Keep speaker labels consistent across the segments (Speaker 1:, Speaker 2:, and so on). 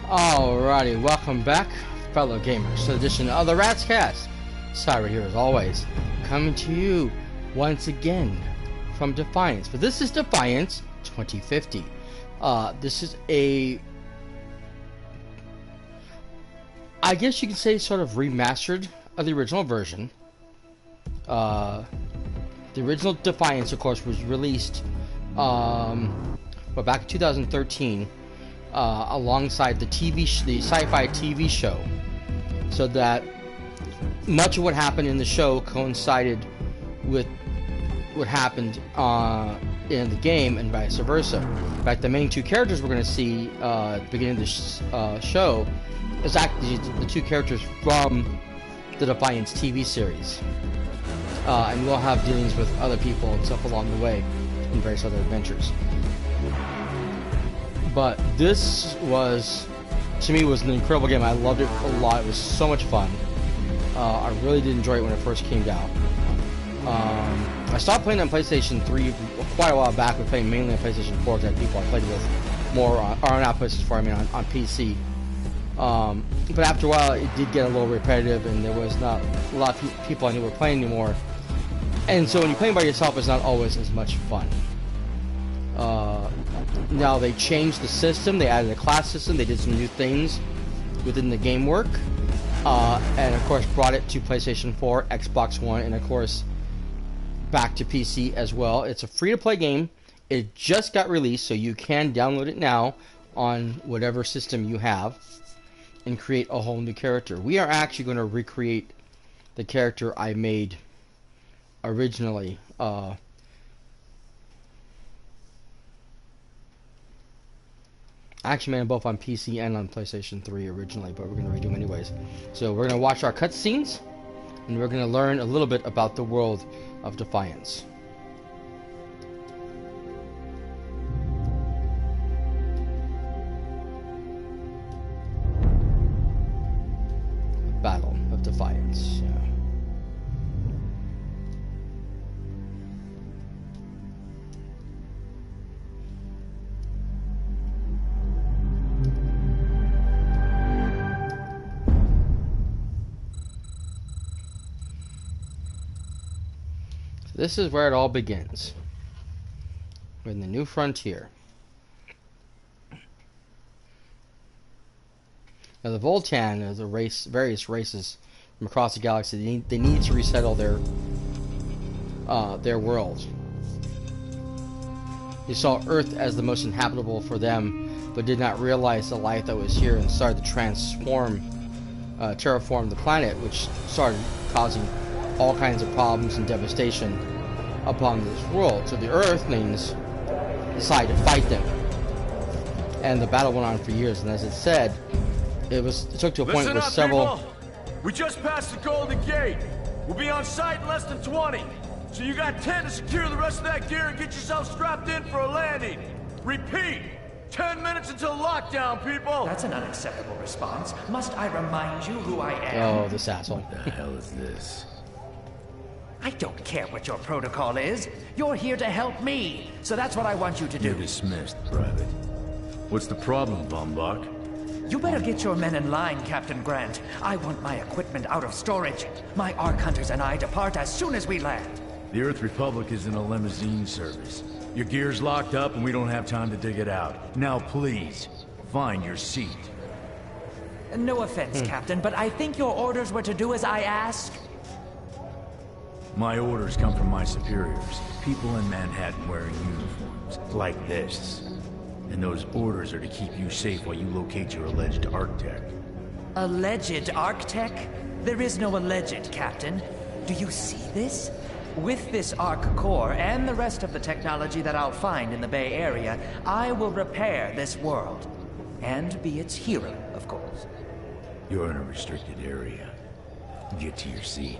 Speaker 1: Alrighty, welcome back, fellow gamers, to the edition of the Rats Cast. Cyber here as always, coming to you once again from Defiance. But this is Defiance 2050. This is I guess you could say sort of remastered of the original version. The original Defiance, of course, was released back in 2013. Alongside the Sci-Fi TV show, so that much of what happened in the show coincided with what happened in the game, and vice versa. In fact, the main two characters we're going to see at the beginning of this show is actually the two characters from the Defiance TV series, and we'll have dealings with other people and stuff along the way in various other adventures. But this was, to me, was an incredible game. I loved it a lot. It was so much fun. I really did enjoy it when it first came out. I stopped playing on PlayStation 3 quite a while back. We're playing mainly on PlayStation 4 because I had people I played with more on PlayStation 4, on PC. But after a while, it did get a little repetitive, and there was not a lot of people I knew were playing anymore. And so when you're playing by yourself, it's not always as much fun. Now they changed the system, they added a class system, they did some new things within the game work, and of course brought it to PlayStation 4, Xbox One, and of course back to PC as well. It's a free-to-play game. It just got released, so you can download it now on whatever system you have and create a whole new character. We are actually going to recreate the character I made originally. I actually made them both on PC and on PlayStation 3 originally, but we're going to redo them anyways. So we're going to watch our cutscenes, and we're going to learn a little bit about the world of Defiance. Battle of Defiance. Yeah. This is where it all begins. We're in the new frontier. Now the Voltan is a race, various races from across the galaxy. They need to resettle their world. They saw Earth as the most inhabitable for them, but did not realize the life that was here, and started to terraform the planet, which started causing all kinds of problems and devastation upon this world. So the Earthlings decided to fight them, and the battle went on for years. And as it said, it took to a point where several.
Speaker 2: People. We just passed the Golden Gate. We'll be on site in less than 20. So you got 10 to secure the rest of that gear and get yourself strapped in for a landing. Repeat. 10 minutes until lockdown, people!
Speaker 3: That's an unacceptable response. Must I remind you who I am?
Speaker 1: Oh, this asshole.
Speaker 4: What the hell is this?
Speaker 3: I don't care what your protocol is. You're here to help me, so that's what I want you to do.
Speaker 4: You're dismissed, Private. What's the problem, Von Bach?
Speaker 3: You better get your men in line, Captain Grant. I want my equipment out of storage. My Ark Hunters and I depart as soon as we land.
Speaker 4: The Earth Republic is in a limousine service. Your gear's locked up and we don't have time to dig it out. Now please, find your seat.
Speaker 3: No offense, Captain, but I think your orders were to do as I ask.
Speaker 4: My orders come from my superiors. People in Manhattan wearing uniforms, like this. And those orders are to keep you safe while you locate your alleged Arc-Tech.
Speaker 3: Alleged Arc-Tech? There is no alleged, Captain. Do you see this? With this Arc core and the rest of the technology that I'll find in the Bay Area, I will repair this world. And be its hero, of course.
Speaker 4: You're in a restricted area. Get to your seat.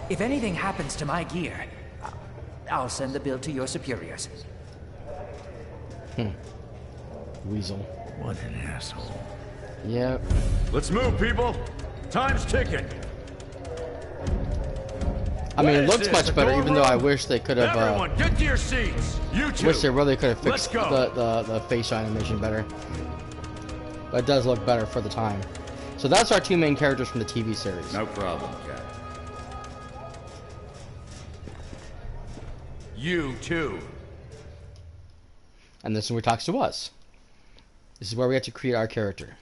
Speaker 3: If anything happens to my gear, I'll send the bill to your superiors.
Speaker 1: Weasel.
Speaker 4: What an asshole.
Speaker 1: Yep.
Speaker 2: Let's move, people! Time's ticking!
Speaker 1: I mean, it looks much better, even though I wish they could have.
Speaker 2: Everyone, get to your seats! You two!
Speaker 1: Wish they really could have fixed
Speaker 2: Let's go.
Speaker 1: the facial animation better. but it does look better for the time. So that's our two main characters from the TV series.
Speaker 5: No problem, Cat.
Speaker 2: You too.
Speaker 1: And this is where he talks to us. This is where we have to create our character.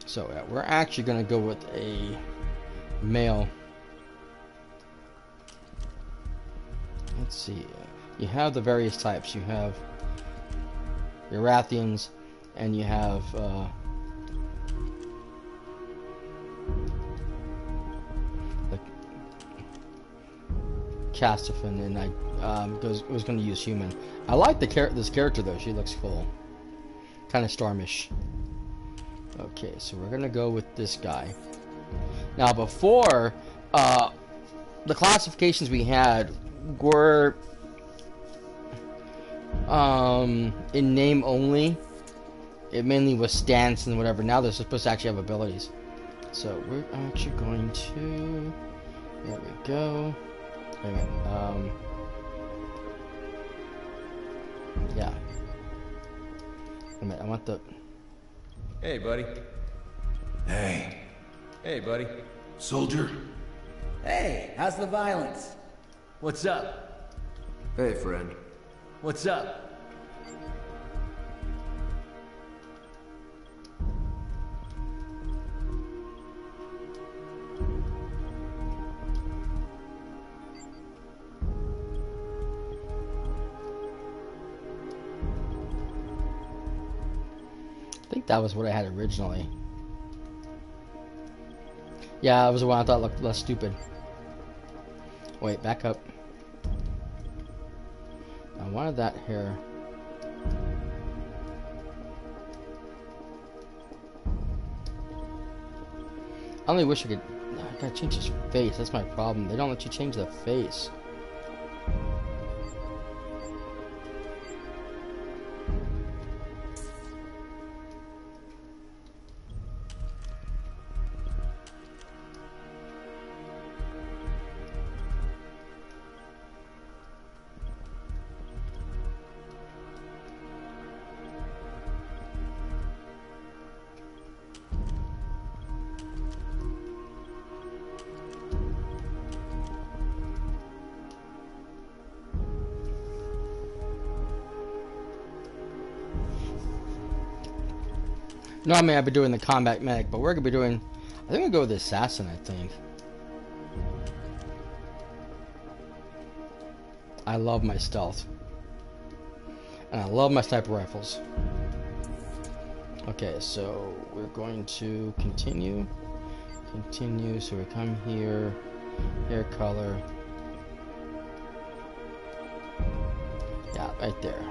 Speaker 1: So we're actually going to go with a male. Let's see. You have the various types. You have your Rathians, and you have the Castafin, and I was going to use human. I like this character though. She looks cool, kind of Stormish. Okay, so we're going to go with this guy. Now, before the classifications we had were in name only. It mainly was stance and whatever. Now they're supposed to actually have abilities. So we're actually going to. There we go. Wait a minute. Yeah. Wait a minute. I want the.
Speaker 2: Hey, buddy.
Speaker 5: Hey.
Speaker 2: Hey, buddy.
Speaker 5: Soldier?
Speaker 6: Hey, how's the violence?
Speaker 2: What's up?
Speaker 5: Hey, friend.
Speaker 2: What's up?
Speaker 1: I think that was what I had originally. Yeah, that was the one I thought looked less stupid. Wait, back up. I wanted that here. I only wish I could. I gotta change his face. That's my problem. They don't let you change the face. Normally I'd be doing the combat medic, but we're gonna be doing. I think we'll go with the assassin. I think. I love my stealth, and I love my sniper rifles. Okay, so we're going to continue. Continue. So we come here. Hair color. Yeah, right there.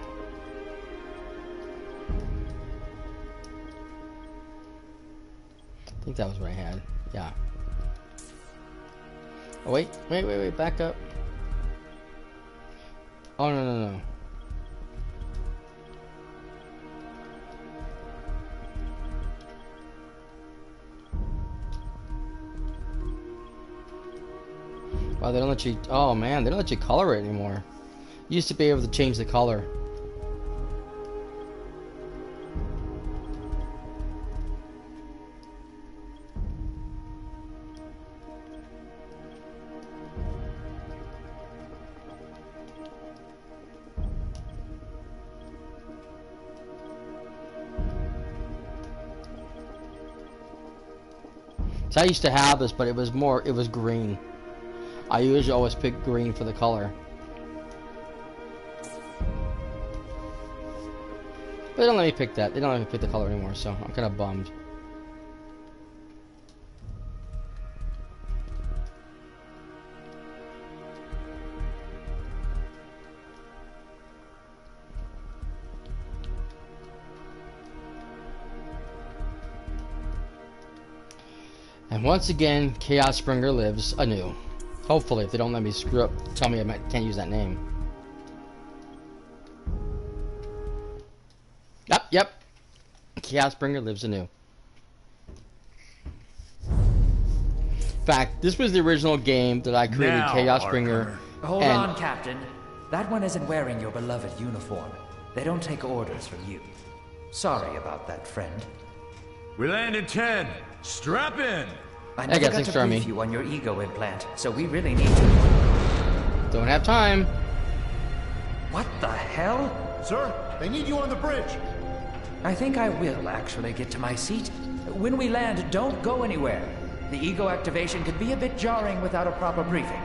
Speaker 1: I think that was what I had. Yeah. Oh wait, back up. Oh no. Wow, they don't let you. Oh man, they don't let you color it anymore. You used to be able to change the color. So I used to have this, but it was green. I usually always pick green for the color. But they don't let me pick that. They don't let me pick the color anymore, so I'm kind of bummed. And once again, Chaos Springer lives anew. Hopefully, if they don't let me screw up, tell me I can't use that name. Yep. Chaos Springer lives anew. In fact, this was the original game that I created,
Speaker 2: Now,
Speaker 1: Chaos Springer.
Speaker 3: Hold on, Captain. That one isn't wearing your beloved uniform. They don't take orders from you. Sorry about that, friend.
Speaker 2: We land in 10. Strap in.
Speaker 3: I never
Speaker 1: guess
Speaker 3: got
Speaker 1: thanks,
Speaker 3: to
Speaker 1: Jeremy.
Speaker 3: brief you on your ego implant, so we really need to...
Speaker 1: Don't have time.
Speaker 3: What the hell?
Speaker 7: Sir, they need you on the bridge.
Speaker 3: I think I will actually get to my seat. When we land, don't go anywhere. The ego activation could be a bit jarring without a proper briefing.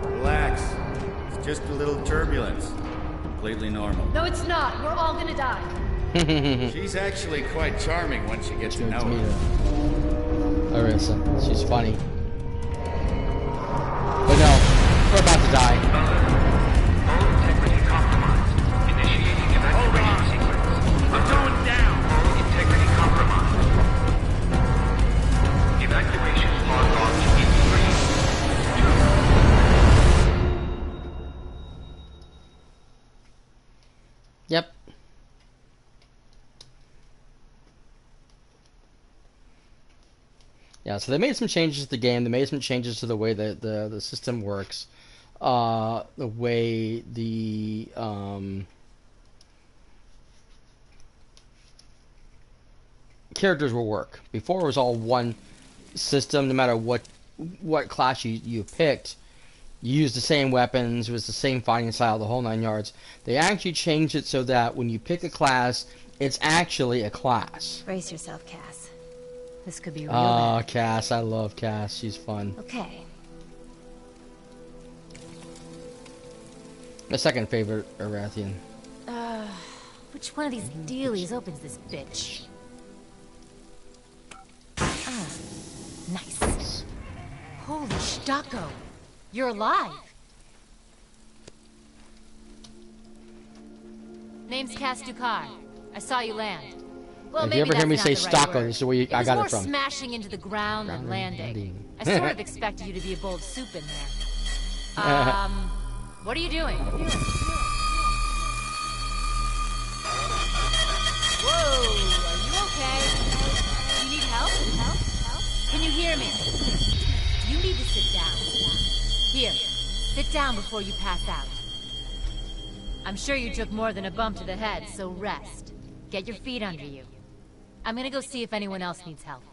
Speaker 8: Relax. It's just a little turbulence. Completely normal.
Speaker 9: No, it's not. We're all gonna die.
Speaker 8: She's actually quite charming once you get to know her.
Speaker 1: Arissa. She's funny. But no, we're about to die.
Speaker 10: Integrity compromised. Initiating evacuation sequence.
Speaker 2: I'm going down.
Speaker 10: Integrity compromised. Evacuation log launch in 3, 2.
Speaker 1: Yep. Yeah, so they made some changes to the game. They made some changes to the way that the system works. The way the characters will work. Before it was all one system, no matter what class you picked. You used the same weapons, it was the same fighting style, the whole 9 yards. They actually changed it so that when you pick a class, it's actually a class.
Speaker 9: Brace yourself, Cass. This could be real
Speaker 1: Oh,
Speaker 9: bad.
Speaker 1: Cass. I love Cass. She's fun.
Speaker 9: Okay.
Speaker 1: My second favorite Arathian.
Speaker 9: Which one of these dealies opens this bitch? Ah, nice. Holy Stocko. You're alive. Name's Cass Dukar. I saw you land. Well,
Speaker 1: If
Speaker 9: maybe
Speaker 1: you ever hear me
Speaker 9: that's
Speaker 1: say
Speaker 9: not the right
Speaker 1: Stocko,
Speaker 9: word.
Speaker 1: this is where I got it
Speaker 9: It was more
Speaker 1: from.
Speaker 9: smashing into the ground than landing. I sort of expected you to be a bowl of soup in there. What are you doing? Whoa, are you okay? You need help? Can you hear me? You need to sit down. Here, sit down before you pass out. I'm sure you took more than a bump to the head, so rest. Get your feet under you. I'm gonna go see if anyone else needs help.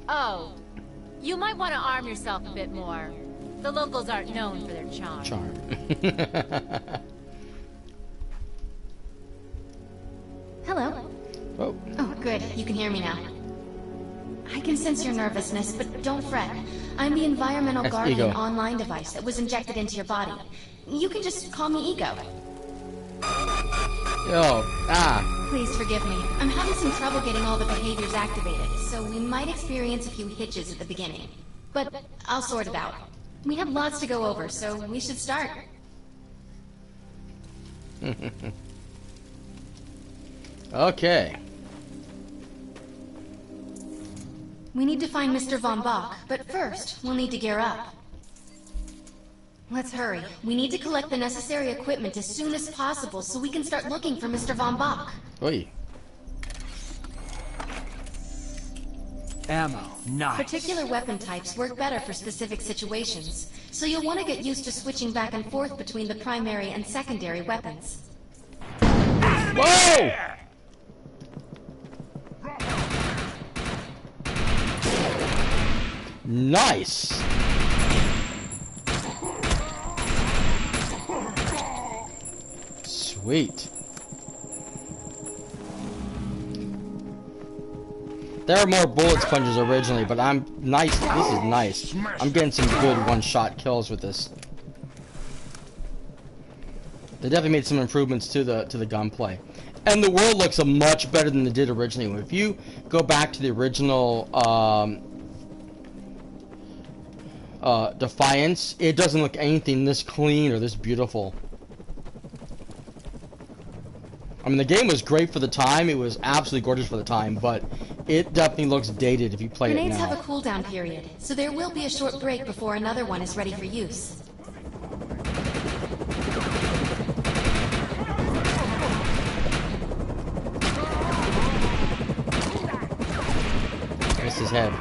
Speaker 9: Oh, you might want to arm yourself a bit more. The locals aren't known for their charm.
Speaker 11: Hello.
Speaker 1: Oh.
Speaker 11: Oh, good. You can hear me now. I can sense your nervousness, but don't fret. I'm the environmental
Speaker 1: That's
Speaker 11: guardian
Speaker 1: Ego.
Speaker 11: online device that was injected into your body. You can just call me Ego. Please forgive me. I'm having some trouble getting all the behaviors activated, so we might experience a few hitches at the beginning. But I'll sort it out. We have lots to go over, so we should start.
Speaker 1: Okay.
Speaker 11: We need to find Mr. Von Bach, but first, we'll need to gear up. Let's hurry. We need to collect the necessary equipment as soon as possible so we can start looking for Mr. Von Bach.
Speaker 1: Oi.
Speaker 3: Ammo. Nice.
Speaker 11: Particular weapon types work better for specific situations, so you'll want to get used to switching back and forth between the primary and secondary weapons.
Speaker 1: Whoa! Nice! Sweet. There are more bullet sponges originally, but I'm nice. This is nice. I'm getting some good one-shot kills with this. They definitely made some improvements to the gunplay, and the world looks much better than it did originally. If you go back to the original Defiance, it doesn't look anything this clean or this beautiful. I mean, the game was great for the time. It was absolutely gorgeous for the time, but it definitely looks dated if you play
Speaker 11: Grenades
Speaker 1: it now.
Speaker 11: have a cooldown period, so there will be a short break before another one is ready for use.
Speaker 1: Missed his head.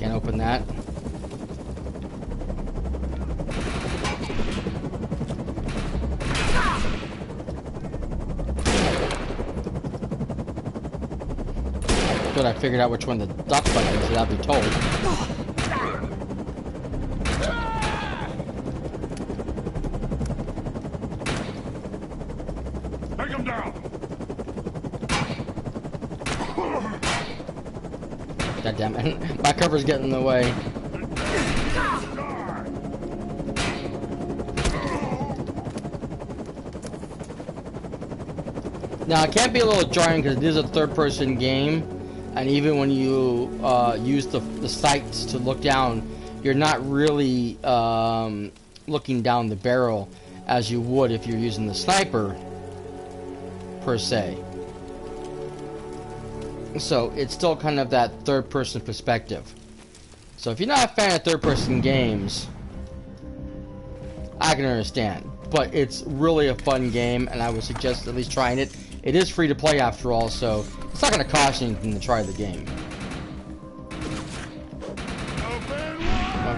Speaker 1: Can't open that. Good, I figured out which one the duck button is without being told.
Speaker 7: Take him down!
Speaker 1: God damn it. My cover's getting in the way. Now, it can be a little jarring because it is a third-person game, and even when you use the sights to look down, you're not really looking down the barrel as you would if you're using the sniper, per se. So, it's still kind of that third-person perspective. So, if you're not a fan of third-person games, I can understand. But it's really a fun game, and I would suggest at least trying it. It is free to play after all, so it's not going to cost you anything to try the game.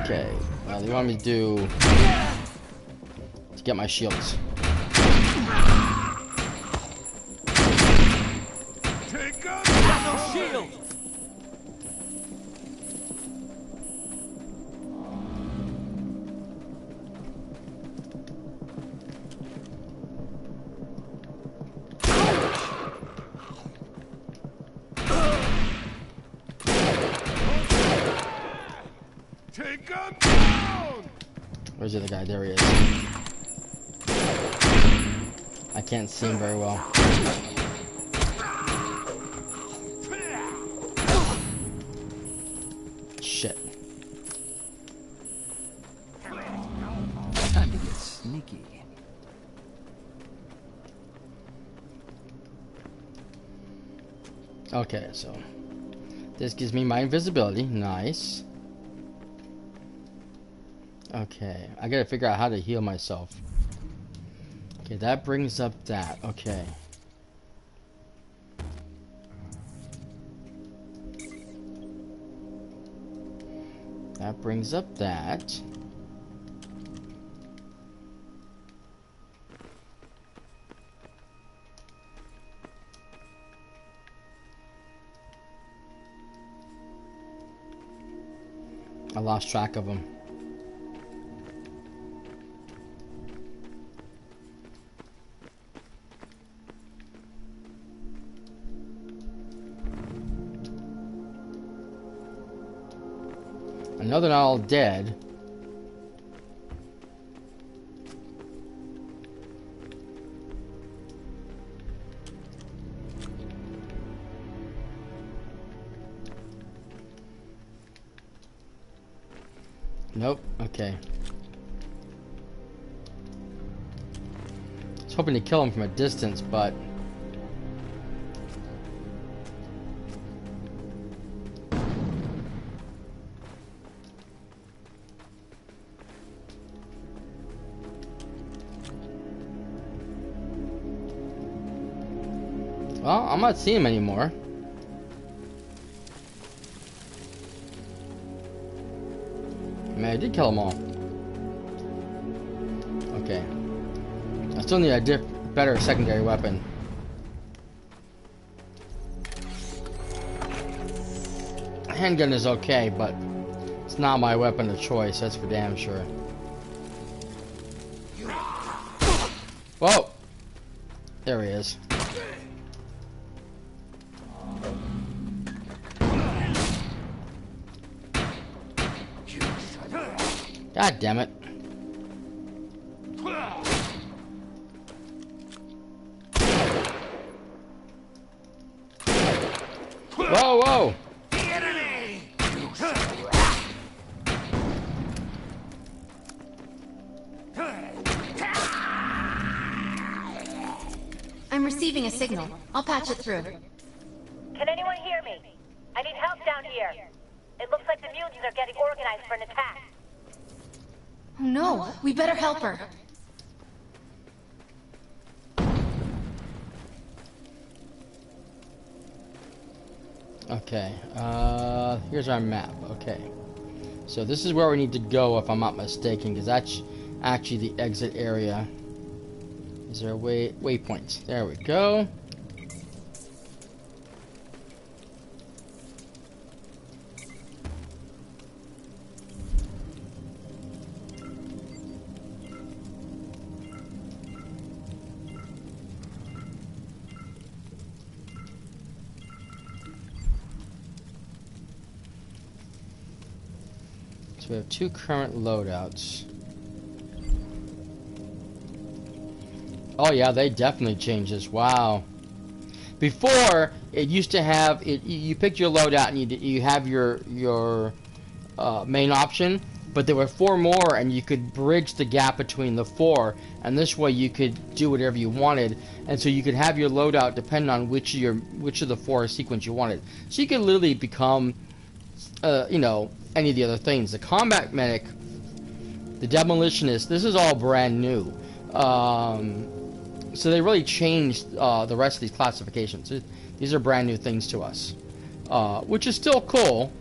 Speaker 1: Okay, you want me to do to get my shields.
Speaker 2: Take up! Got no shield!
Speaker 7: Take him down!
Speaker 1: Where's the other guy? There he is. I can't see him very well. Shit.
Speaker 3: Time to get sneaky.
Speaker 1: Okay, so this gives me my invisibility. Nice. Okay, I gotta figure out how to heal myself. Okay, that brings up that. Okay. That brings up that. I lost track of them. I know they're not all dead. Nope. Okay. I was hoping to kill him from a distance, but well, I'm not seeing him anymore. I mean, I did kill them all. Okay. I still need a better secondary weapon. Handgun is okay, but it's not my weapon of choice, that's for damn sure. Whoa! There he is. God damn it. Whoa, whoa!
Speaker 11: I'm receiving a signal. I'll patch it through.
Speaker 12: Can anyone hear me? I need help down here. It looks like the mutants are getting organized for an attack.
Speaker 11: Oh no, we better help her.
Speaker 1: Okay, here's our map. Okay, so this is where we need to go if I'm not mistaken, because that's actually the exit area. Is there a waypoints? There we go. So we have 2 current loadouts. Oh yeah, they definitely changed this. Wow. Before, it used to have you picked your loadout and you have your main option, but there were 4 more, and you could bridge the gap between the 4, and this way you could do whatever you wanted, and so you could have your loadout depend on which of the 4 sequence you wanted. So you could literally become, you know, any of the other things. The combat medic, the demolitionist. This is all brand new. So they really changed the rest of these classifications. These are brand new things to us, which is still cool.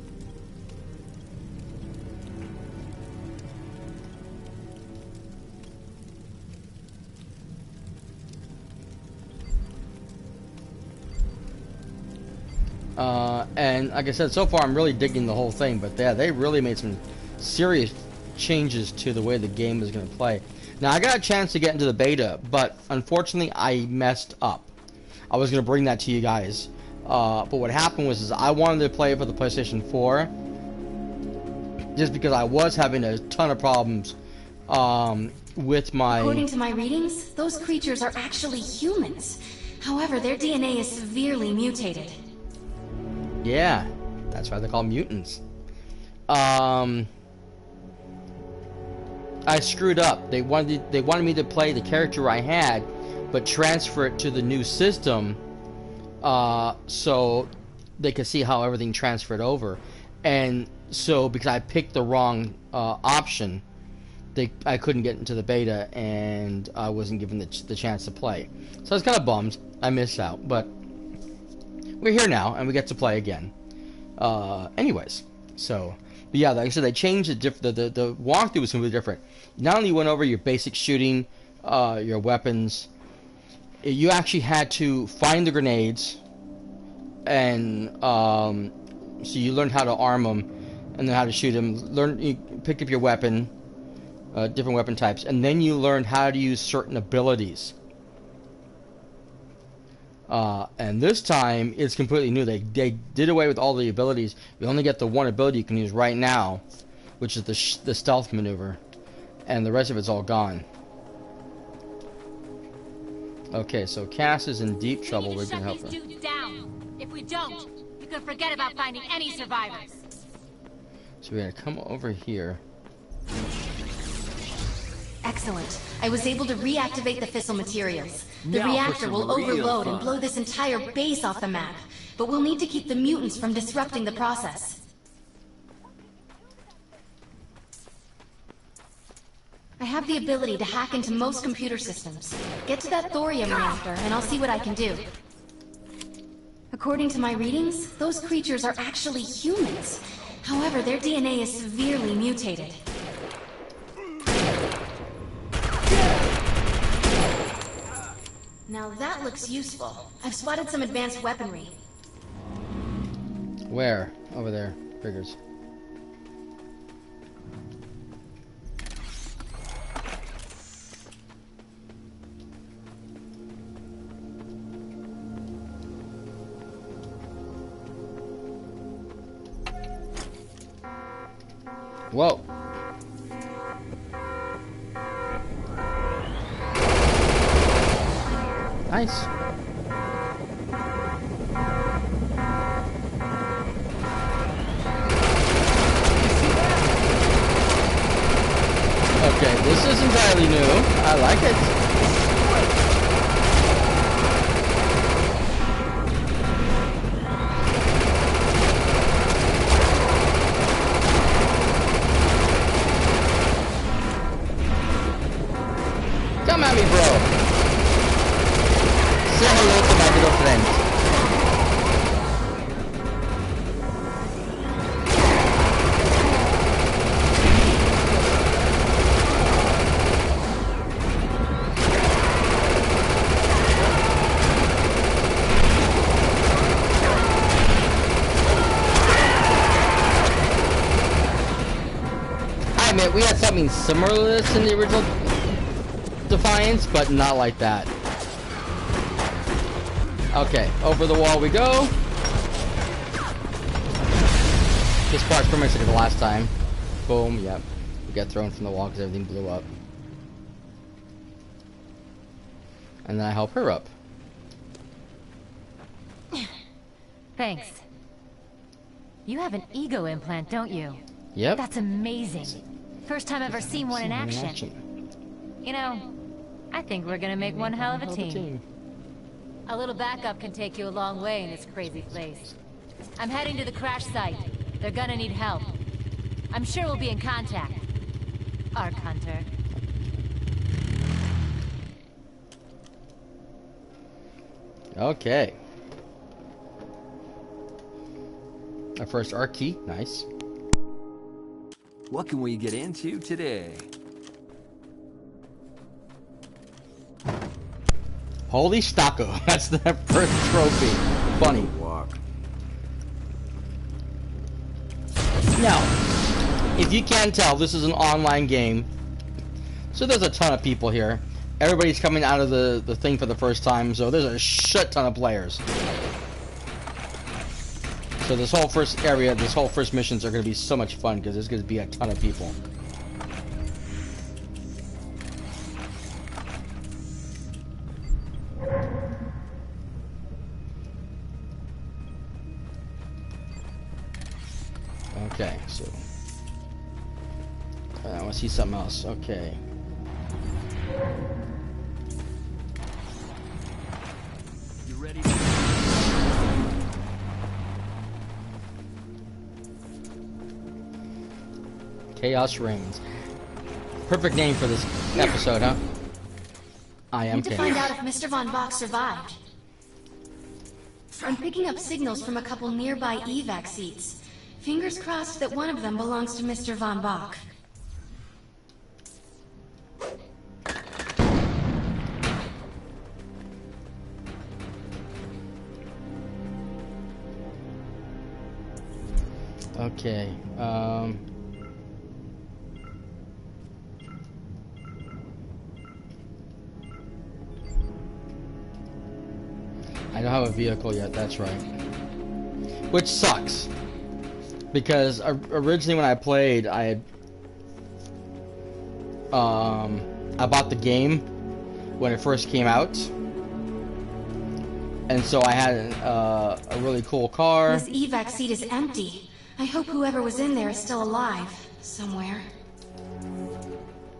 Speaker 1: And like I said, so far I'm really digging the whole thing, but yeah, they really made some serious changes to the way the game is going to play. Now, I got a chance to get into the beta, but unfortunately I messed up. I was going to bring that to you guys, but what happened was I wanted to play it for the PlayStation 4, just because I was having a ton of problems with my...
Speaker 11: According to my readings, those creatures are actually humans. However, their DNA is severely mutated.
Speaker 1: Yeah, that's why they're called mutants. I screwed up. They wanted me to play the character I had, but transfer it to the new system, so they could see how everything transferred over. And so, because I picked the wrong option, I couldn't get into the beta, and I wasn't given the chance to play. So I was kind of bummed. I missed out, but we're here now, and we get to play again. Anyways, so... But yeah, like I said, they changed the walkthrough was completely different. Not only went over your basic shooting, your weapons, you actually had to find the grenades, and so you learned how to arm them, and then how to shoot them. You picked up your weapon, different weapon types, and then you learned how to use certain abilities. And this time, it's completely new. They did away with all the abilities. You only get the one ability you can use right now, which is the stealth maneuver. And the rest of it's all gone. Okay, so Cass is in deep trouble. We can help her.
Speaker 9: Down. If we don't, you can forget about finding any survivors.
Speaker 1: So we're going to come over here.
Speaker 11: Excellent. I was able to reactivate the fissile materials. The reactor will overload and blow this entire base off the map, but we'll need to keep the mutants from disrupting the process. I have the ability to hack into most computer systems. Get to that thorium reactor, and I'll see what I can do. According to my readings, those creatures are actually humans. However, their DNA is severely mutated. Now that looks useful. I've spotted some advanced weaponry.
Speaker 1: Where? Over there. Figures. Whoa. Nice. Okay, this is entirely new. I like it. Come at me, bro. Say hello to my little friend. admit, we had something similar to this in the original Defiance, but not like that. Okay, over the wall we go. This part's pretty much like the last time. Boom, yep. We got thrown from the wall because everything blew up. And then I help her up.
Speaker 9: Thanks. You have an ego implant, don't you?
Speaker 1: Yep.
Speaker 9: That's amazing. First time I've ever seen one in action. You know, I think we're gonna make one hell of a team. A little backup can take you a long way in this crazy place. I'm heading to the crash site. They're gonna need help. I'm sure we'll be in contact. Arc Hunter.
Speaker 1: Okay. Our first arc key, nice.
Speaker 13: What can we get into today?
Speaker 1: Holy Stocko, that's the first trophy. Funny. Now, if you can't tell, this is an online game. So there's a ton of people here. Everybody's coming out of the thing for the first time, so there's a shit ton of players. So this whole first area, this whole first missions are going to be so much fun because there's going to be a ton of people. Okay, so I want to see something else. Okay.
Speaker 13: You ready?
Speaker 1: Chaos Reigns. Perfect name for this episode, huh? I am
Speaker 11: Need to
Speaker 1: Chaos.
Speaker 11: find out if Mr. Von Bach survived. I'm picking up signals from a couple nearby evac seats. Fingers crossed that one of them belongs to Mr. Von Bach.
Speaker 1: Okay, I don't have a vehicle yet, that's right. Which sucks. Because originally when I played, I had I bought the game when it first came out, and so I had a really cool car.
Speaker 11: This evac seat is empty. I hope whoever was in there is still alive, somewhere.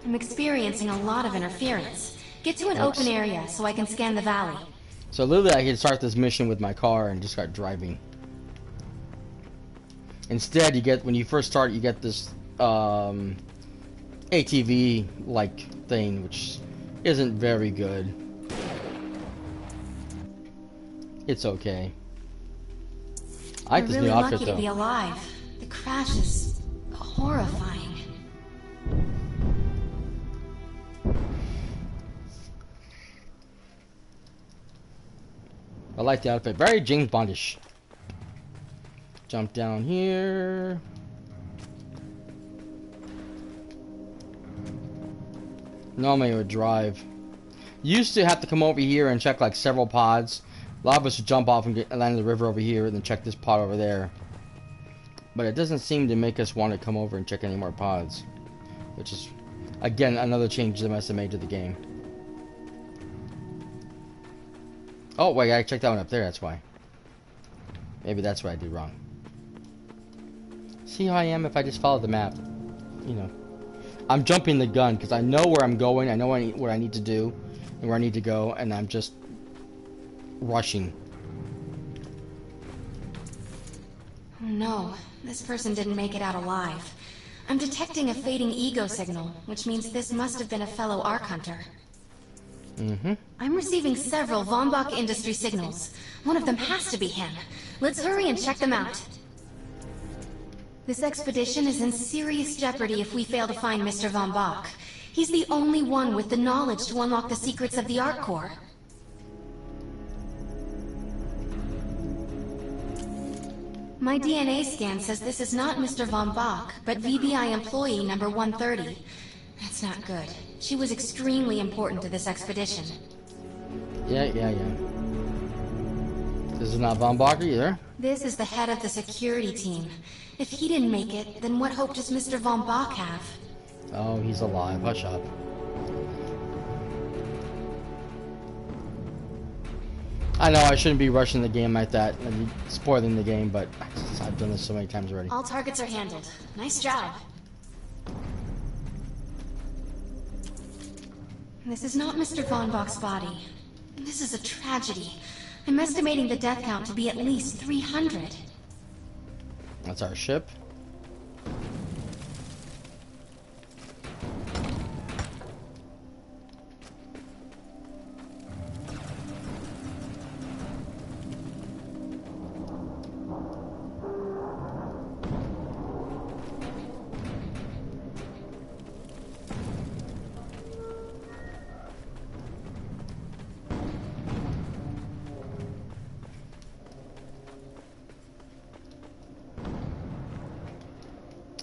Speaker 11: I'm experiencing a lot of interference. Get to an open area so I can scan the valley.
Speaker 1: So literally I could start this mission with my car and just start driving. Instead, you get, when you first start, you get this ATV-like thing, which isn't very good. It's okay. I like this new outfit,
Speaker 11: We're really lucky
Speaker 1: though.
Speaker 11: to be alive. The crash is horrifying.
Speaker 1: I like the outfit. Very James Bondish. Jump down here. Normally it would drive. Used to have to come over here and check like several pods. A lot of us would jump off and land in the river over here and then check this pod over there. But it doesn't seem to make us want to come over and check any more pods. Which is, again, another change they must have made to the game. Oh, wait, I checked that one up there, that's why. Maybe that's what I did wrong. See how I am if I just follow the map. You know. I'm jumping the gun because I know where I'm going, I know what I need to do, and where I need to go, and I'm just rushing.
Speaker 11: Oh no, this person didn't make it out alive. I'm detecting a fading ego signal, which means this must have been a fellow Arc Hunter. I'm receiving several Von Bach Industry signals. One of them has to be him. Let's hurry and check them out. This expedition is in serious jeopardy if we fail to find Mr. Von Bach. He's the only one with the knowledge to unlock the secrets of the Arc Core. My DNA scan says this is not Mr. Von Bach, but VBI employee number 130. That's not good. She was extremely important to this expedition.
Speaker 1: Yeah. This is not Von Bach either.
Speaker 11: This is the head of the security team. If he didn't make it, then what hope does Mr. Von Bach have?
Speaker 1: Oh, he's alive. Hush up. I know I shouldn't be rushing the game like that and spoiling the game, but I've done this so many times already.
Speaker 11: All targets are handled. Nice job. This is not Mr. Von Bach's body. This is a tragedy. I'm estimating the death count to be at least 300.
Speaker 1: That's our ship.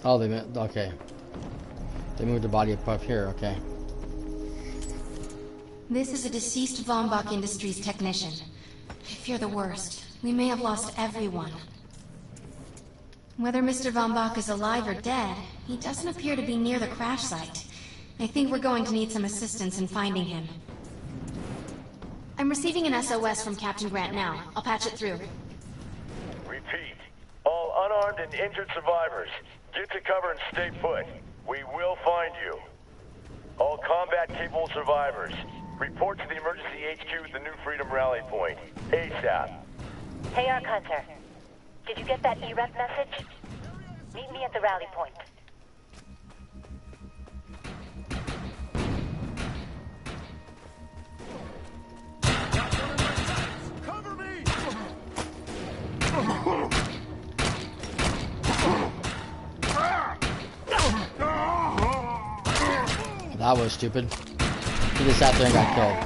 Speaker 1: Oh, they meant, okay. They moved the body up here, okay.
Speaker 11: This is a deceased Von Bach Industries technician. I fear the worst. We may have lost everyone. Whether Mr. Von Bach is alive or dead, he doesn't appear to be near the crash site. I think we're going to need some assistance in finding him. I'm receiving an SOS from Captain Grant now. I'll patch it through.
Speaker 2: Repeat. All unarmed and injured survivors, get to cover and stay put. We will find you. All combat-capable survivors, report to the emergency HQ at the New Freedom Rally Point. ASAP.
Speaker 12: Hey, Arc Hunter. Did you get that EREP message? Meet me at the rally point.
Speaker 2: Cover me!
Speaker 1: That was stupid. He just sat there and got killed.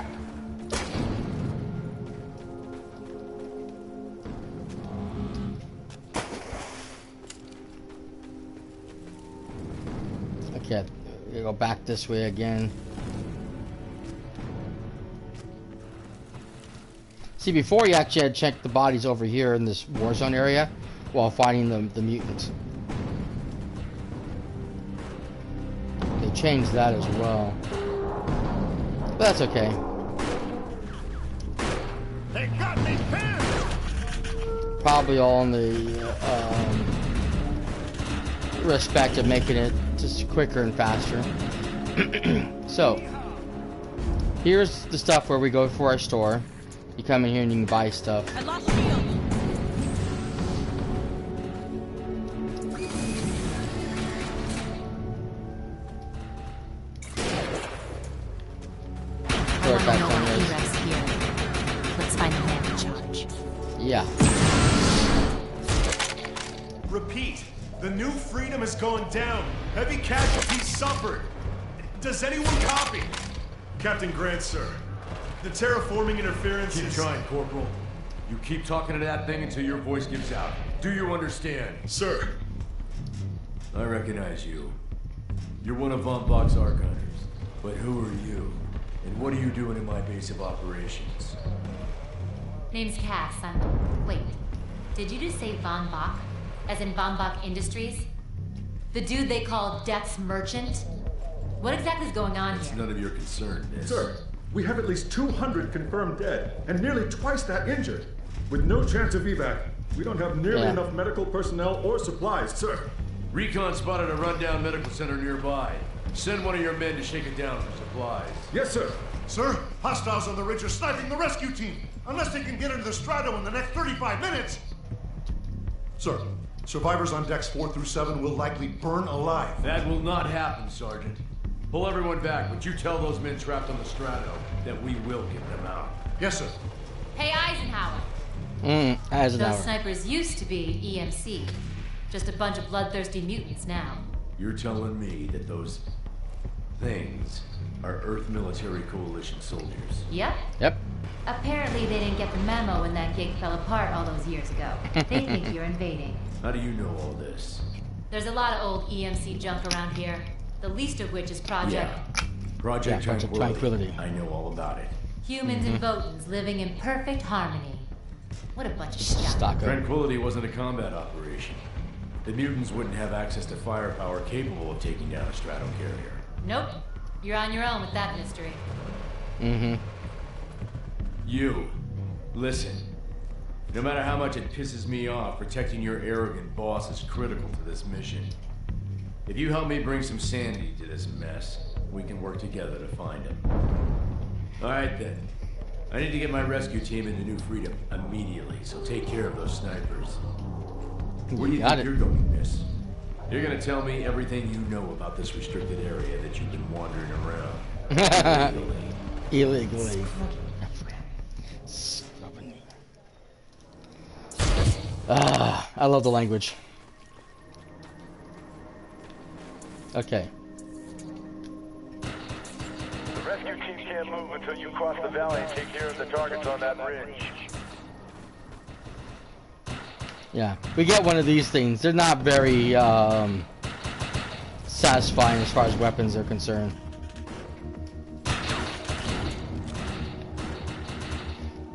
Speaker 1: Okay, we go back this way again. See, before you actually had checked the bodies over here in this war zone area while fighting the mutants. They changed that as well. But that's okay.
Speaker 7: They got me pinned!
Speaker 1: Probably all in the respect of making it just quicker and faster. So, here's the stuff where we go for our store. You come in here and you can buy stuff.
Speaker 9: I lost shield.
Speaker 11: Let's find the man in charge.
Speaker 1: Yeah.
Speaker 14: Repeat. The New Freedom is going down. Heavy casualties suffered. Does anyone copy? Captain Grant, sir. The terraforming interference
Speaker 4: Keep
Speaker 14: is...
Speaker 4: trying, Corporal. You keep talking to that thing until your voice gives out. Do you understand?
Speaker 14: Sir.
Speaker 4: I recognize you. You're one of Von Bach's Arc Hunters. But who are you? And what are you doing in my base of operations?
Speaker 9: Name's Cass. Wait. Did you just say Von Bach? As in Von Bach Industries? The dude they call Death's Merchant? What exactly is going on
Speaker 4: It's
Speaker 9: here?
Speaker 4: none of your concern, miss.
Speaker 15: Sir, we have at least 200 confirmed dead, and nearly twice that injured. With no chance of evac, we don't have nearly enough medical personnel or supplies, sir.
Speaker 4: Recon spotted a rundown medical center nearby. Send one of your men to shake it down for supplies.
Speaker 15: Yes, sir.
Speaker 7: Sir, hostiles on the ridge are sniping the rescue team. Unless they can get into the Strato in the next 35 minutes.
Speaker 15: Sir, survivors on decks 4 through 7 will likely burn alive.
Speaker 4: That will not happen, Sergeant. Pull everyone back, but you tell those men trapped on the Strato that we will get them out.
Speaker 15: Yes, sir.
Speaker 9: Hey, Eisenhower.
Speaker 1: Eisenhower.
Speaker 9: Those snipers used to be EMC. Just a bunch of bloodthirsty mutants now.
Speaker 4: You're telling me that those things are Earth Military Coalition soldiers?
Speaker 9: Yep.
Speaker 1: Yep.
Speaker 9: Apparently they didn't get the memo when that gig fell apart all those years ago. They think you're invading.
Speaker 4: How do you know all this?
Speaker 9: There's a lot of old EMC junk around here. The least of which is Project...
Speaker 4: Project Tranquility. I know all about it.
Speaker 9: Humans and Votans living in perfect harmony. What a bunch of stuff.
Speaker 4: Tranquility wasn't a combat operation. The mutants wouldn't have access to firepower capable of taking down a strato carrier.
Speaker 9: Nope. You're on your own with that mystery.
Speaker 4: You, listen. No matter how much it pisses me off, protecting your arrogant boss is critical to this mission. If you help me bring some sanity to this mess, we can work together to find him. Alright then. I need to get my rescue team into New Freedom immediately, so take care of those snipers. Where do you think you're going, miss? You're gonna tell me everything you know about this restricted area that you've been wandering around.
Speaker 1: Illegally. I love the language. Okay.
Speaker 2: The rescue team can't move until you cross the valley and take care of the targets on that ridge.
Speaker 1: Yeah, we get one of these things. They're not very satisfying as far as weapons are concerned.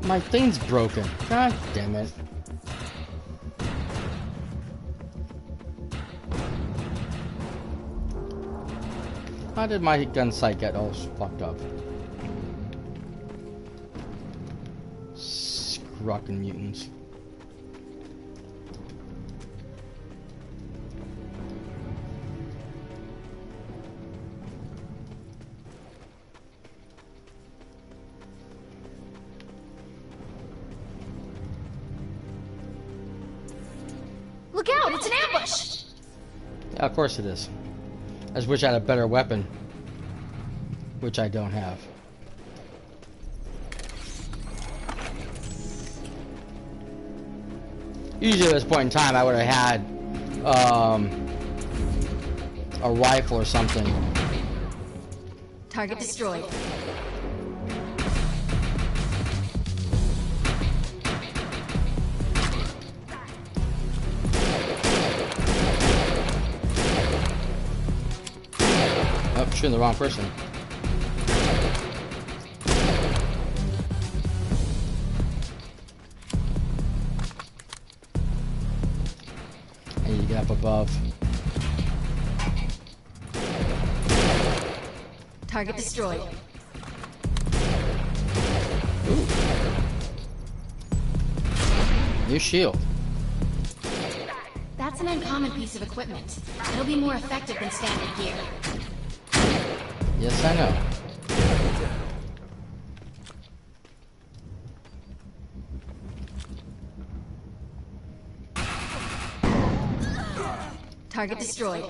Speaker 1: My thing's broken. God damn it. How did my gun sight get all fucked up? Scruckin' mutants.
Speaker 11: Look out! It's an ambush!
Speaker 1: Yeah, of course it is. I just wish I had a better weapon. Which I don't have. Usually at this point in time I would have had a rifle or something.
Speaker 11: Target destroyed.
Speaker 1: Oh, shooting the wrong person. I need to get up above.
Speaker 11: Target destroyed.
Speaker 1: Ooh. New shield.
Speaker 11: That's an uncommon piece of equipment. It'll be more effective than standard gear.
Speaker 1: Yes, I know.
Speaker 11: Target destroyed.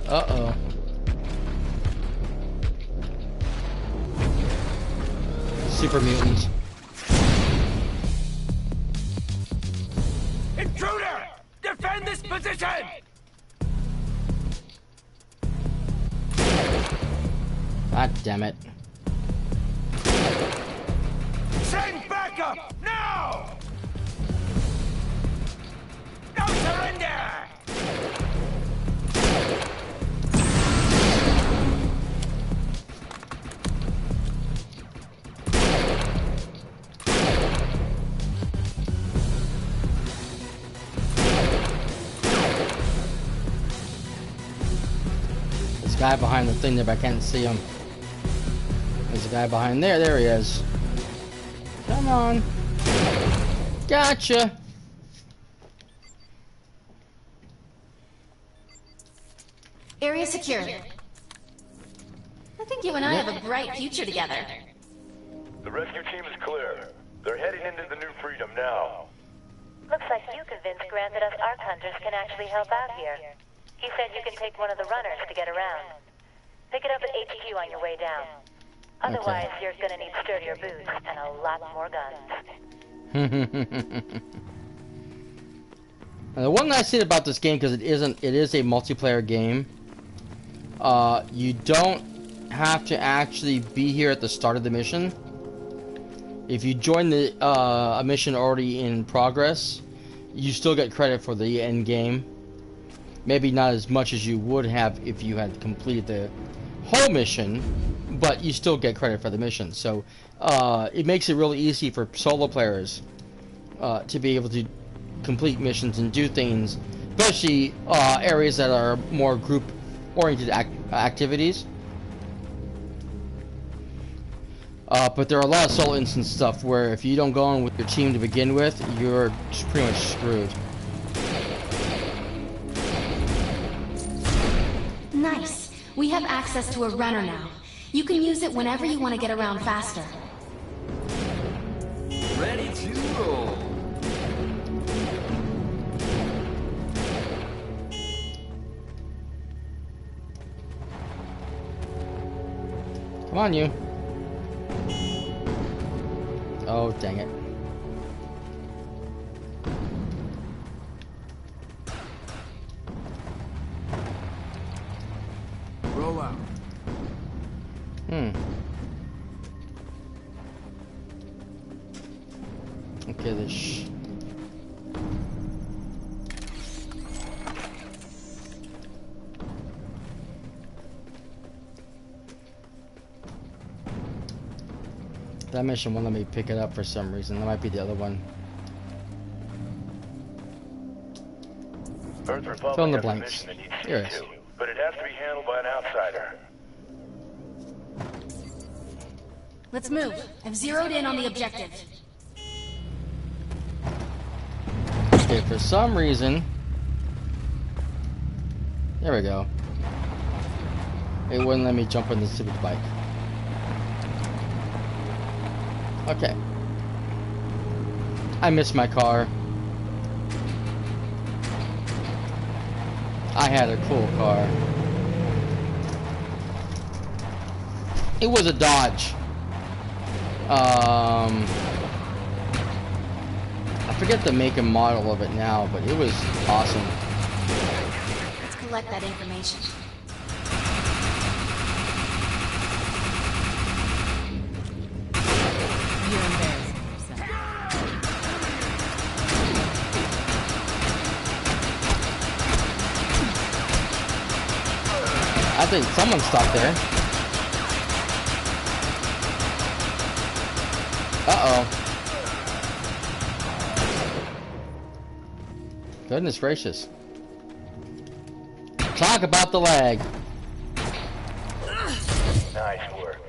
Speaker 1: Uh-oh. Super mutants.
Speaker 2: Intruder! Defend this position!
Speaker 1: God damn it.
Speaker 2: Send backup! Now! No surrender!
Speaker 1: There's a guy behind the thing there, but I can't see him. There's a guy behind there. There he is. Come on. Gotcha.
Speaker 11: Area secure. I think you and I have a bright future together.
Speaker 2: The rescue team is clear. They're heading into the New Freedom now.
Speaker 12: Looks like you convinced Grant that us Ark Hunters can actually help out here. He said you can take one of the runners to get around. Pick it up at HQ on your way down. Otherwise, you're gonna need sturdier boots and a lot more guns.
Speaker 1: And the one nice thing about this game, because it is a multiplayer game, you don't have to actually be here at the start of the mission. If you join the a mission already in progress, you still get credit for the end game. Maybe not as much as you would have if you had completed the whole mission, but you still get credit for the mission. So it makes it really easy for solo players to be able to complete missions and do things, especially areas that are more group-oriented activities. But there are a lot of solo instance stuff where if you don't go in with your team to begin with, you're just pretty much screwed.
Speaker 11: Nice. We have access to a runner now. You can use it whenever you want to get around faster.
Speaker 13: Ready to roll.
Speaker 1: Come on, you. Oh, dang it.
Speaker 5: Roll out.
Speaker 1: Okay, this. That mission won't let me pick it up for some reason. That might be the other one.
Speaker 16: Earth Republic
Speaker 1: Fill in the
Speaker 16: has a
Speaker 1: blanks.
Speaker 16: mission that needs
Speaker 1: Here it is.
Speaker 16: to, but it has to be handled by an outsider.
Speaker 11: Let's move. I've zeroed in on the objective.
Speaker 1: Okay, for some reason... There we go. It wouldn't let me jump on the stupid bike. Okay. I missed my car. I had a cool car. It was a Dodge. I forget the make and model of it now, but it was awesome.
Speaker 11: Let's collect that information.
Speaker 9: You're embarrassing yourself.
Speaker 1: I think someone stopped there. Uh-oh. Goodness gracious. Talk about the lag.
Speaker 16: Nice work.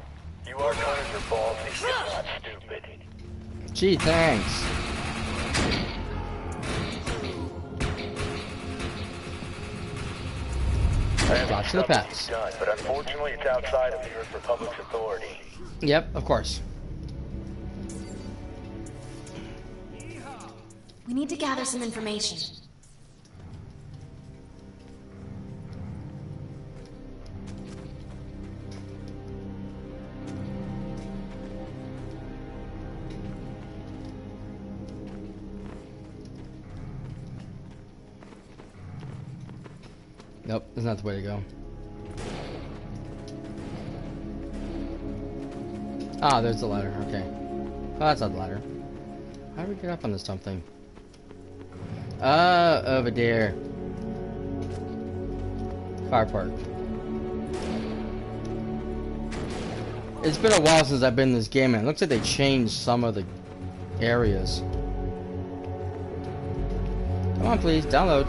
Speaker 16: You are known as your ballsy, but not stupid.
Speaker 1: Gee, thanks. Talk to the past.
Speaker 16: Done, but unfortunately it's outside of the Earth Republic's authority.
Speaker 1: Yep, of course.
Speaker 11: We need to gather some information.
Speaker 1: Nope, that's not the way to go. Ah, there's the ladder. Okay. Oh, that's not the ladder. How do we get up on this dumb thing? Over there. Car park. It's been a while since I've been in this game, and it looks like they changed some of the areas. Come on, please, download.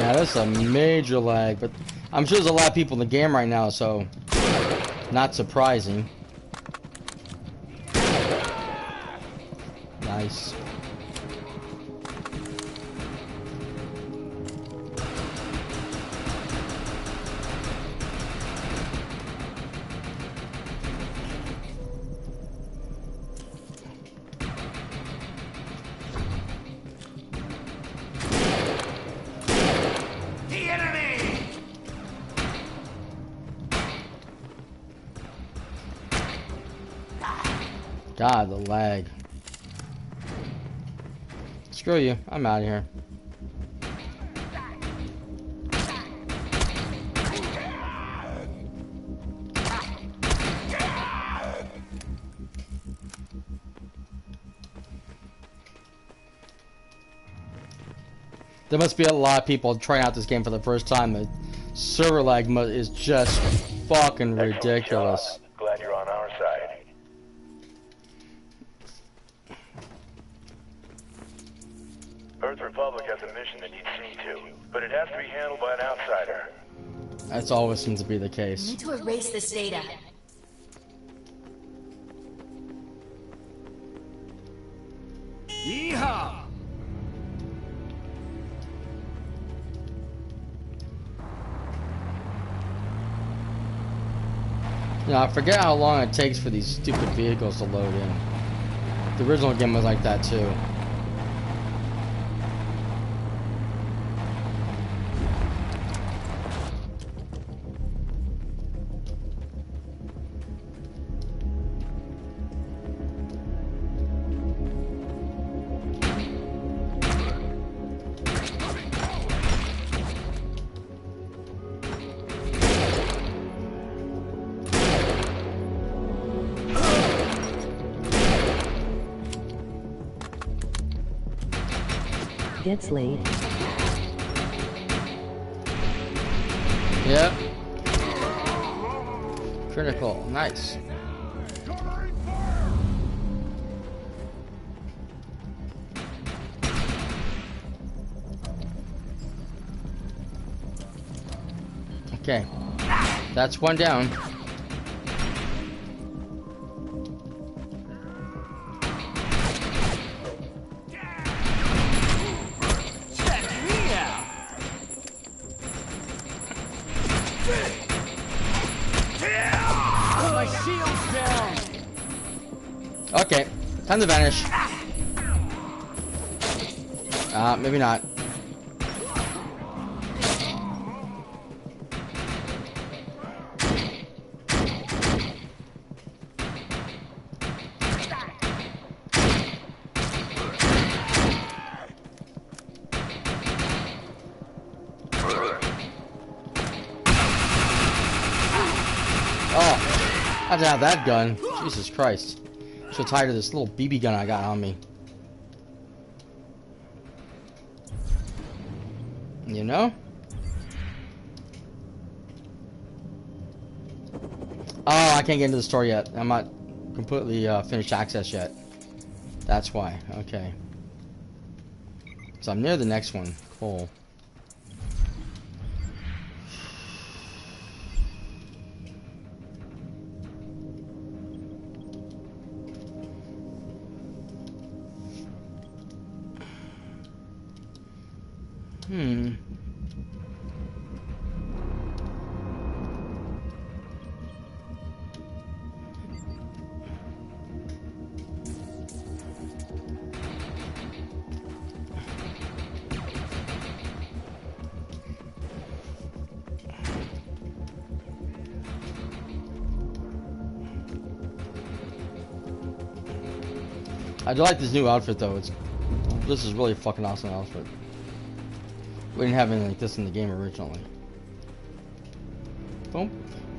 Speaker 1: Yeah, that's a major lag, but I'm sure there's a lot of people in the game right now, so not surprising. Nice. God, the lag. Screw you. I'm out of here. There must be a lot of people trying out this game for the first time. The server lag is just fucking ridiculous.
Speaker 16: Glad you're on our side. Earth Republic has a mission that needs seen to, but it has to be handled by an outsider.
Speaker 1: That's always seems to be the case.
Speaker 11: We need to erase this data.
Speaker 2: Yeehaw!
Speaker 1: You know, I forget how long it takes for these stupid vehicles to load in. The original game was like that too.
Speaker 17: Gets laid.
Speaker 1: Yep. Critical. Nice. Okay. That's one down. Okay, time to vanish. Maybe not. Oh, I have to have that gun. Jesus Christ. So tired of this little BB gun I got on me. You know? Oh, I can't get into the store yet. I'm not completely finished access yet. That's why. Okay. So I'm near the next one. Cool. I do like this new outfit though. This is really a fucking awesome outfit. We didn't have anything like this in the game originally. Boom,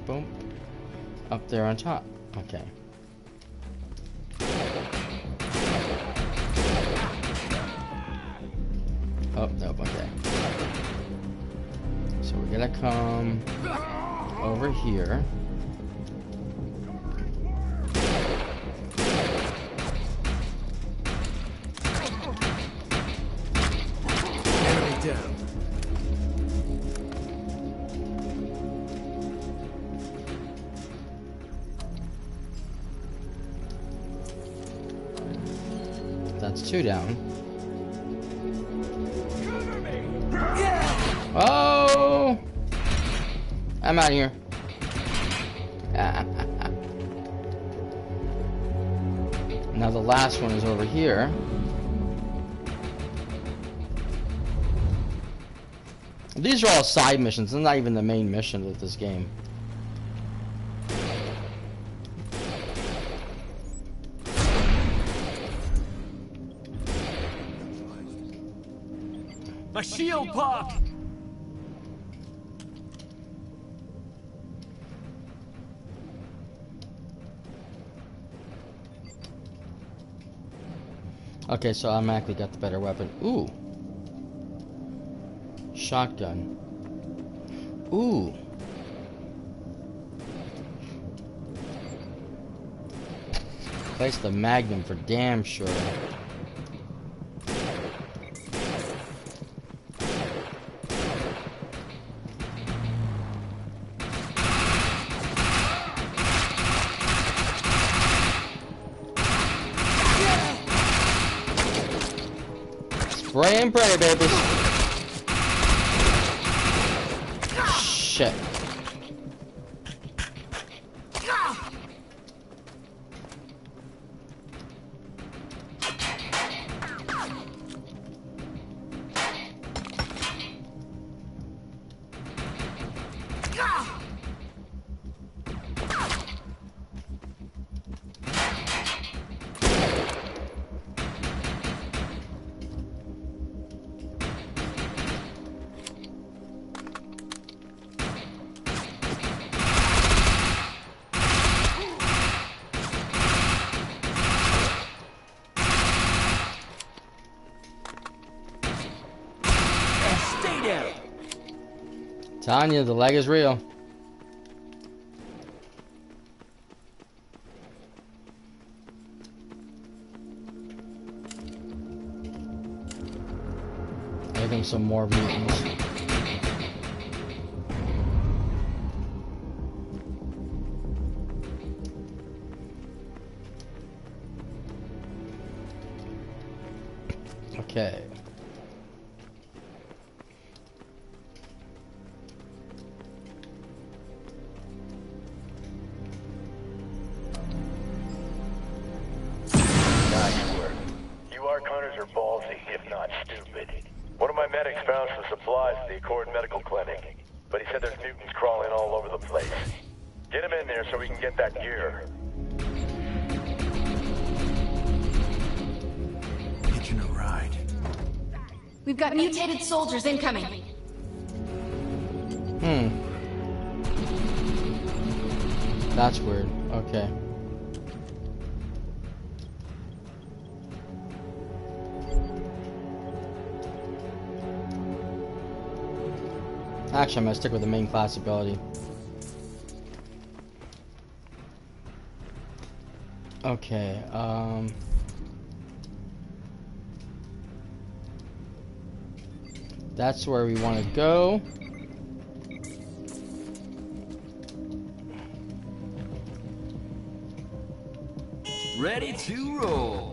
Speaker 1: boom, up there on top. Okay. Oh, nope, okay. So we're gonna come over here. 2 down. Oh! I'm out of here. Now the last one is over here. These are all side missions. They're not even the main mission of this game.
Speaker 2: My shield popped!
Speaker 1: Okay, so I automatically got the better weapon. Ooh. Shotgun. Ooh. Place the Magnum for damn sure. Spray and pray, babies. Shit. Tanya, the leg is real. I think some more mutants. Okay.
Speaker 16: One of my medics found some supplies at the Accord Medical Clinic, but he said there's mutants crawling all over the place. Get him in there so we can get that gear.
Speaker 4: Hitching a ride.
Speaker 11: We've got mutated soldiers incoming.
Speaker 1: That's weird. Okay. Actually, I'm gonna stick with the main class ability. Okay, that's where we want to go.
Speaker 13: Ready to roll.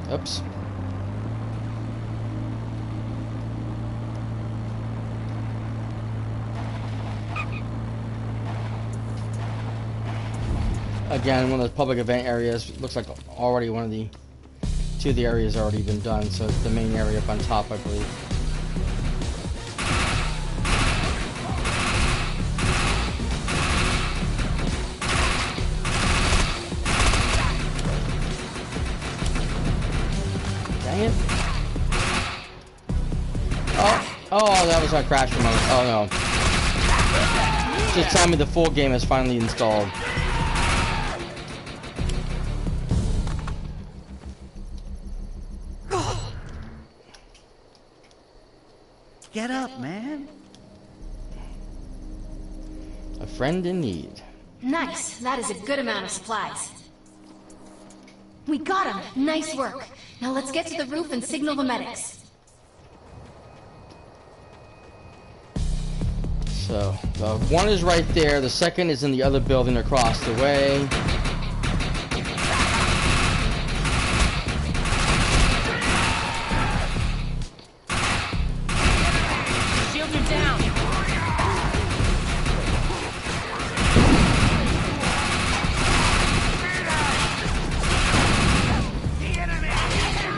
Speaker 1: Oops. Again, one of the public event areas looks like already one of the two of the areas already been done, so it's the main area up on top, I believe. Dang it. Oh, that was our crash remote. Oh no. Just tell me the full game is finally installed.
Speaker 6: Get up, man.
Speaker 1: A friend in need.
Speaker 11: Nice. That is a good amount of supplies. We got him. Nice work. Now let's get to the roof and signal the medics.
Speaker 1: So, one is right there. The second is in the other building across the way.
Speaker 9: Shields are down.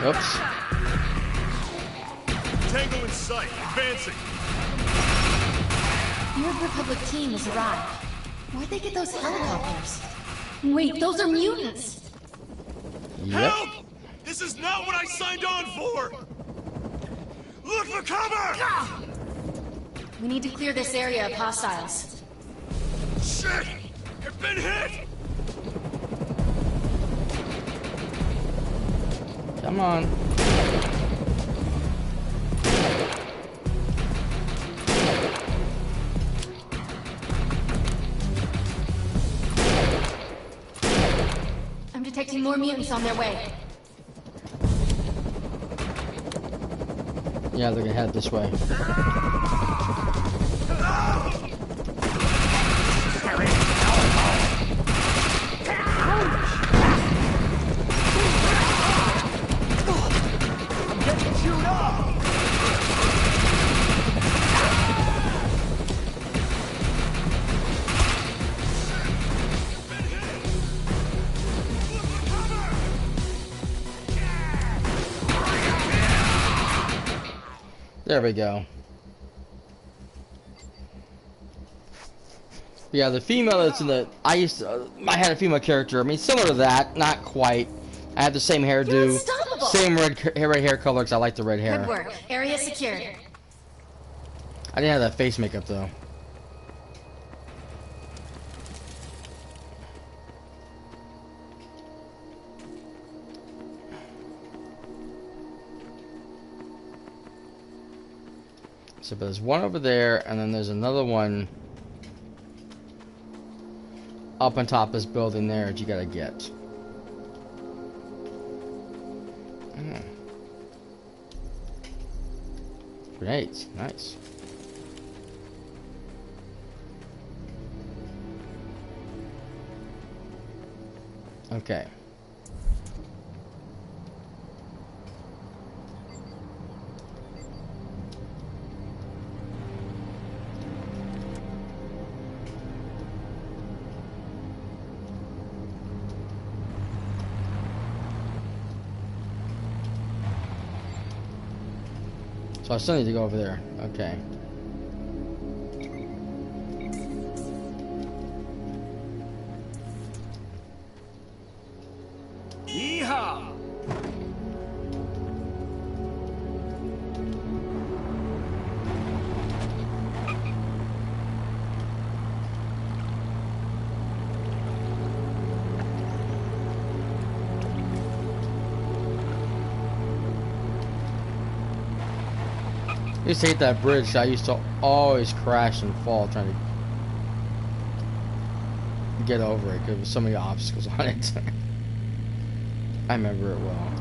Speaker 1: Oops.
Speaker 14: Tango in sight. Advancing.
Speaker 11: The Old Republic team has arrived. Where'd they get those helicopters? Wait, those are mutants!
Speaker 1: Yep.
Speaker 14: Help! This is not what I signed on for! Look for cover!
Speaker 11: We need to clear this area of hostiles.
Speaker 14: Shit! I've been hit!
Speaker 1: Come on.
Speaker 11: I'm detecting more mutants on their way.
Speaker 1: Yeah, they're gonna head this way.
Speaker 14: I'm getting chewed up!
Speaker 1: There we go. Yeah, the female that's in the... I had a female character. I mean, similar to that. Not quite. I had the same hairdo. Same red hair color because I like the red hair.
Speaker 11: Good work. Area secured.
Speaker 1: I didn't have that face makeup, though. So there's one over there, and then there's another one up on top of this building there that you gotta get. Grenades, nice. Okay. So I still need to go over there. Okay.
Speaker 14: Yeehaw!
Speaker 1: I used to hate that bridge. I used to always crash and fall trying to get over it because there was so many obstacles on it. I remember it well.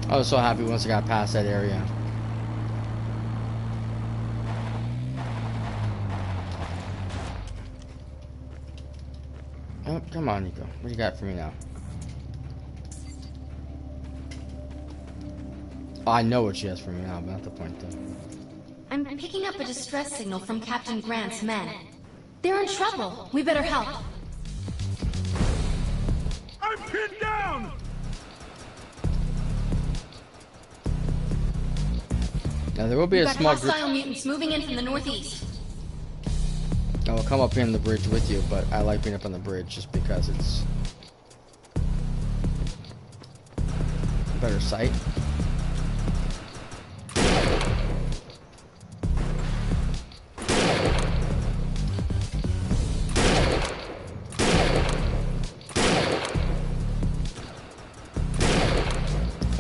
Speaker 1: I was so happy once I got past that area. Oh, come on, Nico. What do you got for me now? Oh, I know what she has for me now, but not the point though.
Speaker 11: I'm picking up a distress signal from Captain Grant's men. They're in trouble. We better help.
Speaker 14: I'm pinned down!
Speaker 1: Now there will be a small group.
Speaker 11: Hostile mutants moving in from the northeast.
Speaker 1: I will come up here on the bridge with you, but I like being up on the bridge just because it's a better sight.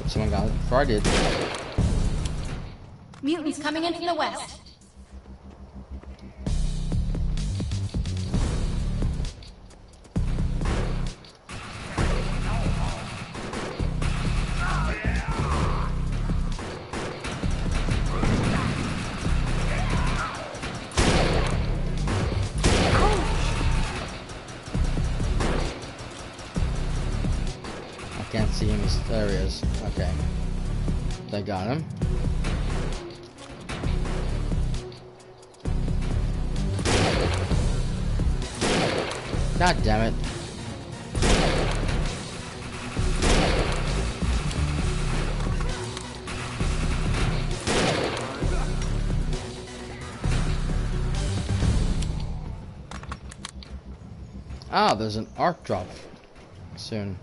Speaker 1: Someone got it before I did.
Speaker 11: Mutants coming in from the west.
Speaker 1: see him. There he is. Okay. They got him. God damn it. Ah, there's an arc drop soon.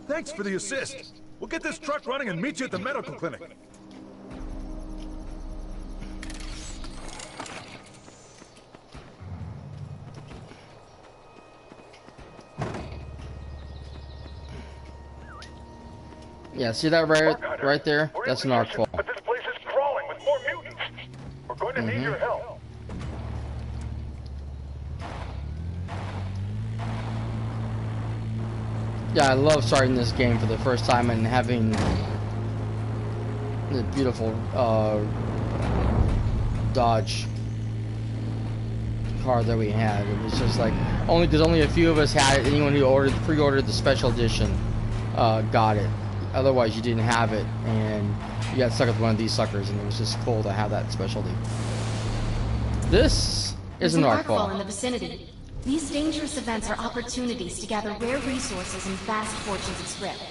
Speaker 7: Thanks for the assist. We'll get this truck running and meet you at the medical clinic.
Speaker 1: Yeah, see that right there? That's an arc fall.
Speaker 16: But this place is crawling with more mutants. We're going to need your help.
Speaker 1: Yeah, I love starting this game for the first time and having the beautiful Dodge car that we had. It was just like only a few of us had it. Anyone who pre-ordered the special edition got it. Otherwise, you didn't have it, and you got stuck with one of these suckers. And it was just cool to have that specialty. This is an arc fall
Speaker 11: in the vicinity. These dangerous events are opportunities to gather rare resources and vast fortunes of script.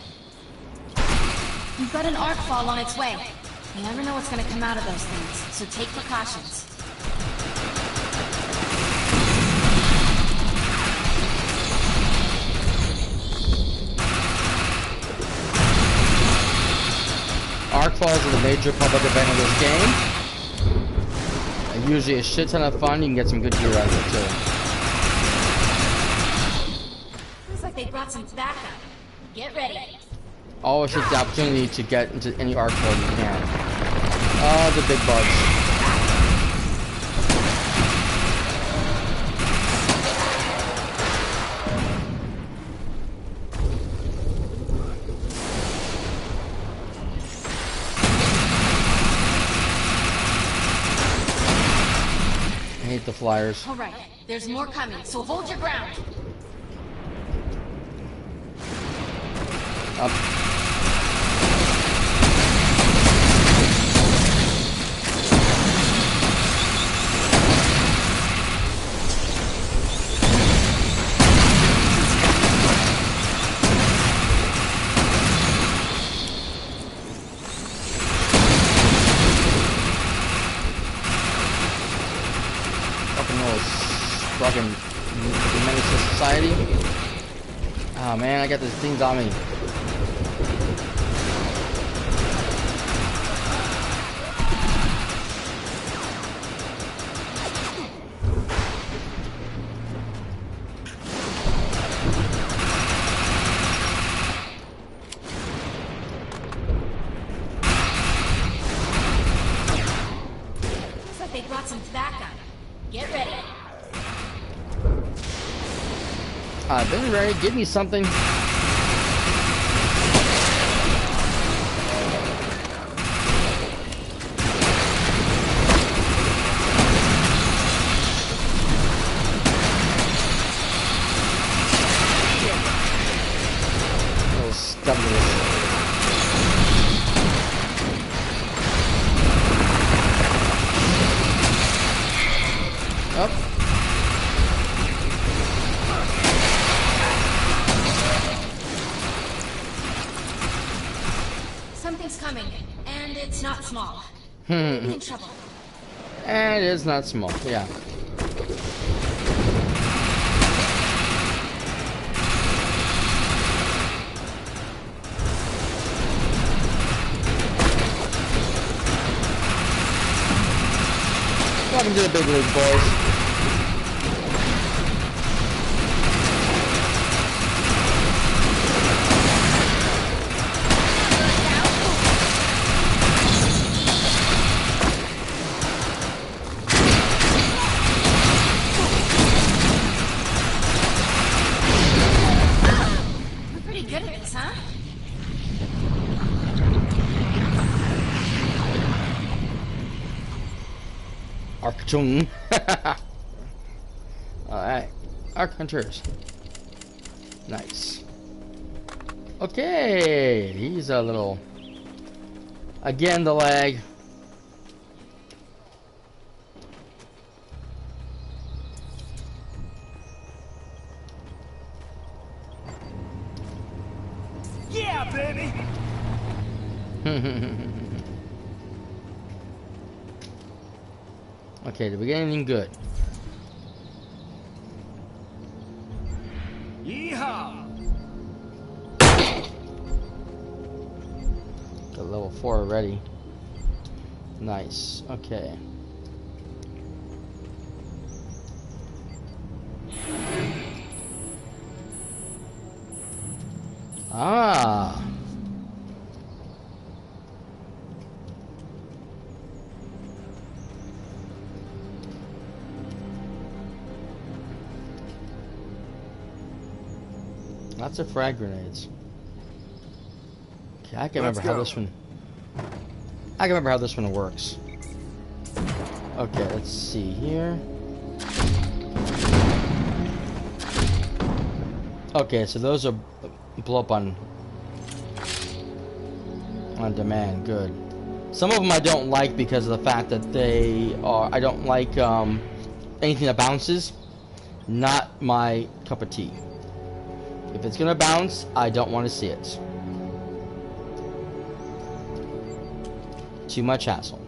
Speaker 11: You've got an arc fall on its way. You never know what's going to come out of those things, so take precautions.
Speaker 1: Arc falls is a major public event in this game. And usually a shit ton of fun. You can get some good gear out of it too.
Speaker 11: They brought some backup. Get ready.
Speaker 1: Always take the opportunity to get into any arc fall you can. Oh, the big bugs. I hate the flyers.
Speaker 11: All right, there's more coming, so hold your ground.
Speaker 1: Up. Fucking menace to society. Oh man, I got these things on me.
Speaker 11: Looks like they brought some backup. Get ready.
Speaker 1: I've been ready. Give me something. Little stubbornness. Up.
Speaker 11: Something's coming, and it's not small. Maybe in trouble.
Speaker 1: And it is not small, yeah. Welcome to the big league, boys.
Speaker 11: We're pretty good at this, huh?
Speaker 1: Arctung. Alright. Arc Hunters. Nice. Okay, he's a little... Again, the lag.
Speaker 2: Yeah, baby!
Speaker 1: Okay, did we get anything good?
Speaker 2: Yeehaw!
Speaker 1: Got level 4 already. Nice. Okay. Ah. Lots of frag grenades. Okay, I can remember how this one. I can remember how this one works. Okay, let's see here. Okay, so those are blow up on demand. Good. Some of them I don't like because of the fact that they are. I don't like anything that bounces. Not my cup of tea. If it's gonna bounce, I don't want to see it. Too much hassle.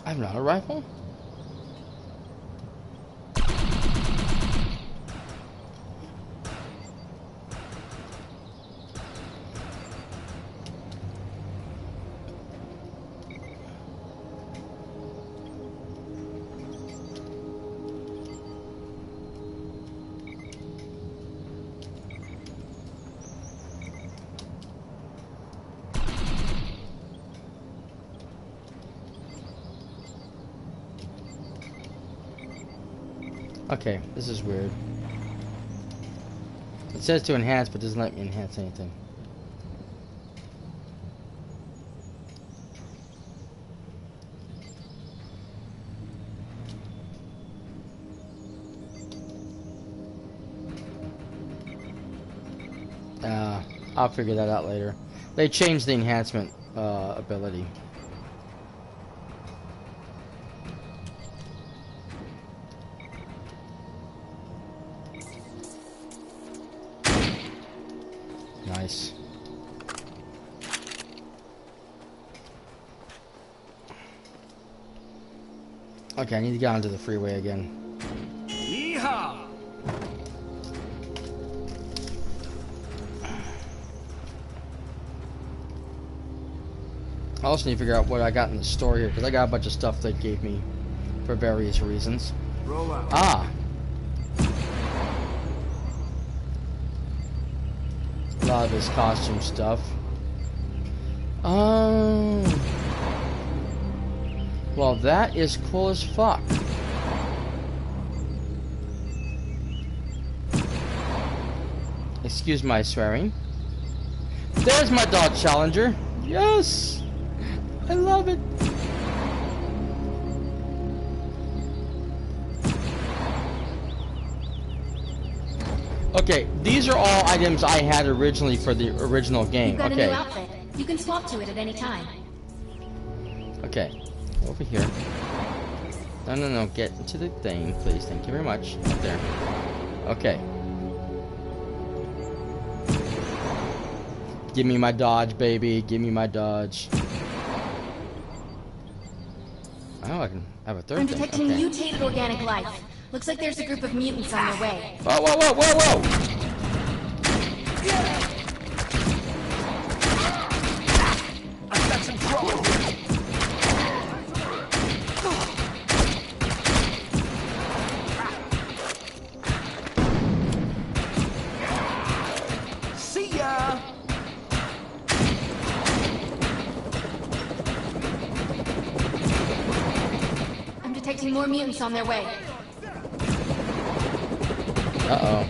Speaker 1: I'm not a rifle? Okay, this is weird. It says to enhance, but doesn't let me enhance anything. I'll figure that out later. They changed the enhancement ability. Nice. Okay, I need to get onto the freeway again.
Speaker 2: Yeehaw!
Speaker 1: I also need to figure out what I got in the store here, because I got a bunch of stuff they gave me for various reasons.
Speaker 2: Roll out.
Speaker 1: Ah! A lot of his costume stuff. Oh. Well, that is cool as fuck. Excuse my swearing. There's my Dodge Challenger. Yes! I love it. Okay, these are all items I had originally for the original game.
Speaker 11: You've got
Speaker 1: Okay.
Speaker 11: a new outfit. You can swap to it at any time.
Speaker 1: Okay, over here. No, get into the thing, please. Thank you very much. Up there. Okay. Give me my Dodge, baby. Give me my Dodge. Oh, I can have a third
Speaker 11: I'm
Speaker 1: thing.
Speaker 11: detecting
Speaker 1: Okay.
Speaker 11: mutated organic life. Looks like there's a group of mutants on their way.
Speaker 1: Whoa, whoa, whoa, whoa, whoa!
Speaker 2: I've got some trouble.
Speaker 11: detecting more mutants on their way.
Speaker 1: Uh-oh.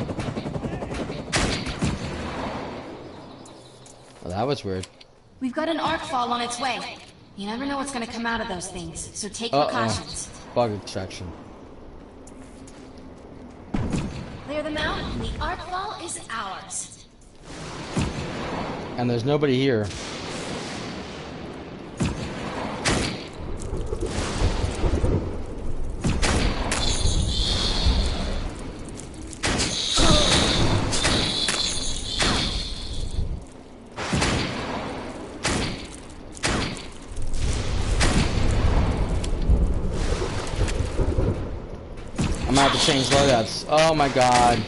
Speaker 1: Well, that was weird.
Speaker 11: We've got an arc fall on its way. You never know what's gonna come out of those things, so take precautions.
Speaker 1: Bug extraction.
Speaker 11: Clear them out, and the arc fall is ours.
Speaker 1: And there's nobody here. I'm gonna have to change loadouts. Oh my god.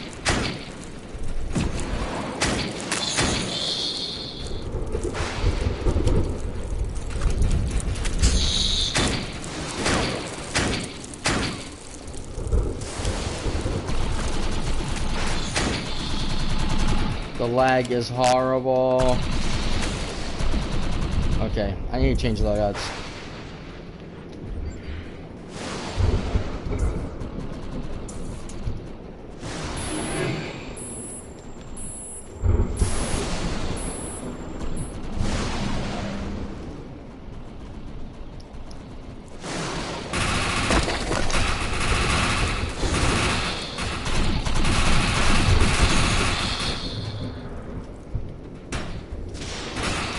Speaker 1: The lag is horrible. Okay, I need to change loadouts.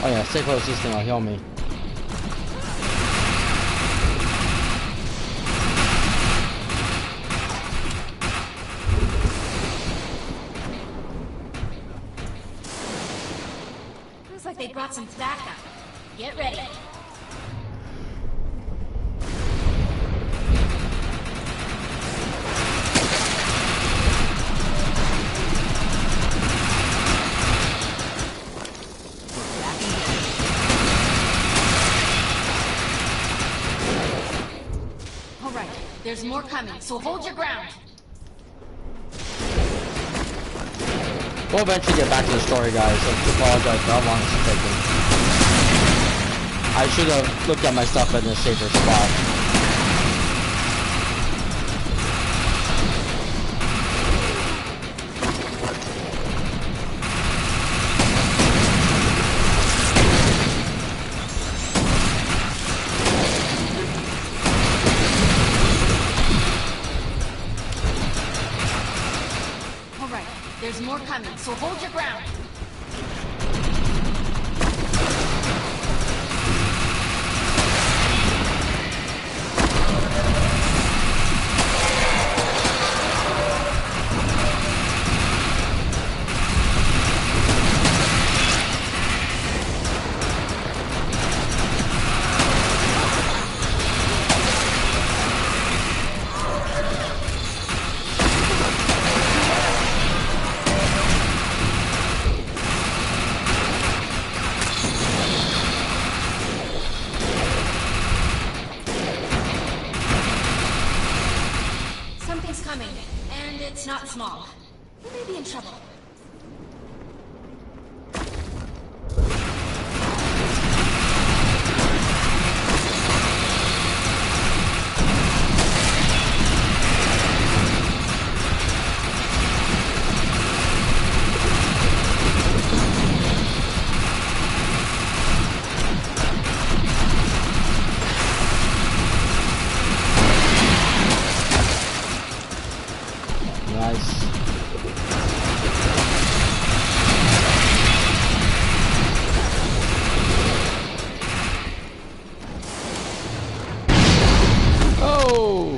Speaker 1: Oh yeah, stay close, this thing will heal me.
Speaker 11: Looks like they brought some backup. Get ready. There's more coming, so hold your ground.
Speaker 1: We'll eventually get back to the story, guys. I apologize for how long it's taking. I should have looked at my stuff in a safer spot.
Speaker 11: There's more coming, so hold your ground. It's not small. We may be in trouble.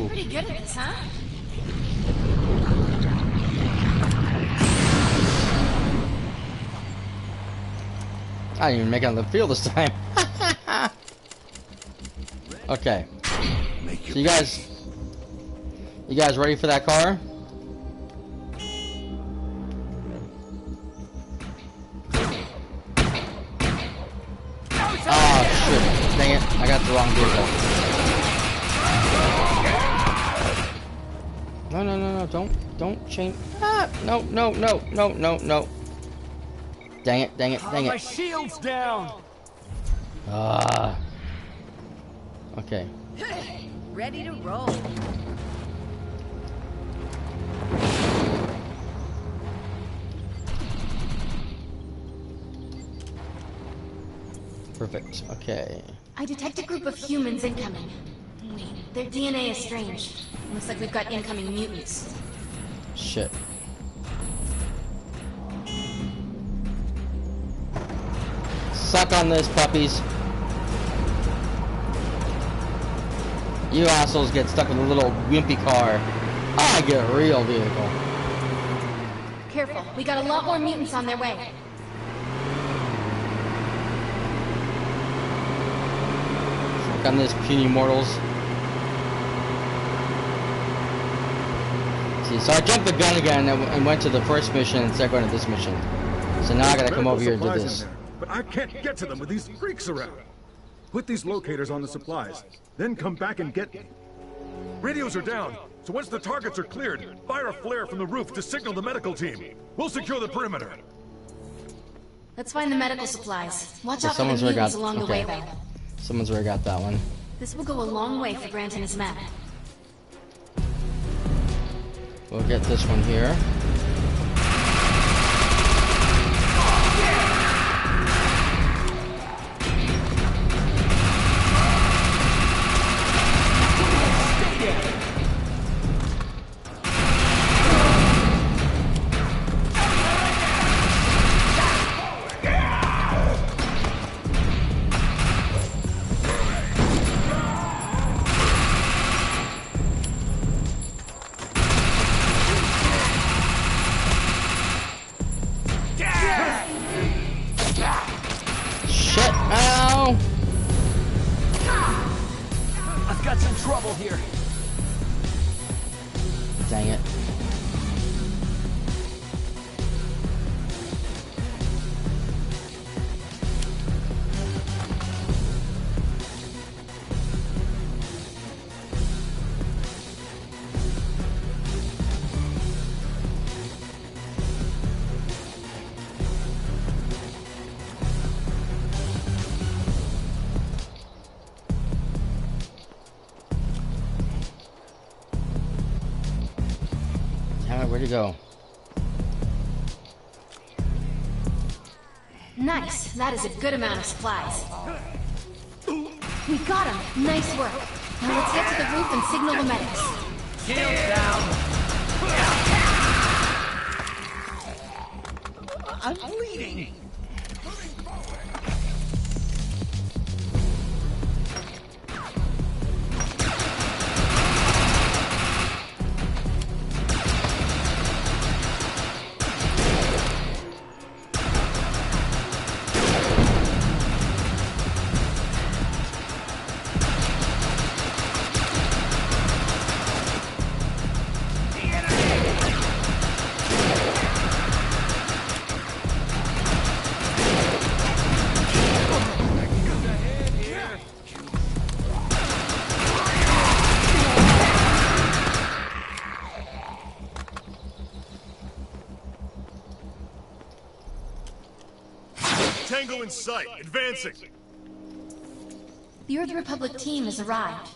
Speaker 11: Pretty good at this, huh?
Speaker 1: I didn't even make it on the field this time. Okay. So you guys ready for that car? Oh shit! Dang it! I got the wrong vehicle. No! Don't change. Ah! No! Dang it!
Speaker 2: My shield's down.
Speaker 1: Ah. Okay.
Speaker 17: ready to roll.
Speaker 1: Perfect. Okay.
Speaker 11: I detect a group of humans incoming. Wait, their DNA is strange. Looks like we've got incoming mutants.
Speaker 1: Shit. Suck on this, puppies. You assholes get stuck in a little wimpy car. I get a real vehicle.
Speaker 11: Careful, we got a lot more mutants on their way.
Speaker 1: Suck on this, puny mortals. See, so I jumped the gun again and went to the first mission instead of going to this mission. So now I gotta come over here and do this.
Speaker 15: But I can't get to them with these freaks around. Put these locators on the supplies, then come back and get me.
Speaker 7: Radios are down, so once the targets are cleared, fire a flare from the roof to signal the medical team. We'll secure the perimeter.
Speaker 11: Let's find the medical supplies. Watch
Speaker 1: So
Speaker 11: out for the
Speaker 1: someone's already
Speaker 11: mutants
Speaker 1: got.
Speaker 11: along the way,
Speaker 1: Okay.
Speaker 11: though.
Speaker 1: Someone's already got that one.
Speaker 11: This will go a long way for Grant and his men.
Speaker 1: We'll get this one here. Shit, ow!
Speaker 6: I've got some trouble here.
Speaker 1: Dang it. Damn it, where'd you go?
Speaker 11: Nice. That is a good amount of supplies. We got him. Nice work. Now let's get to the roof and signal the medics.
Speaker 6: Shields down. I'm bleeding.
Speaker 7: Tango in sight, advancing.
Speaker 11: The Earth Republic team has arrived.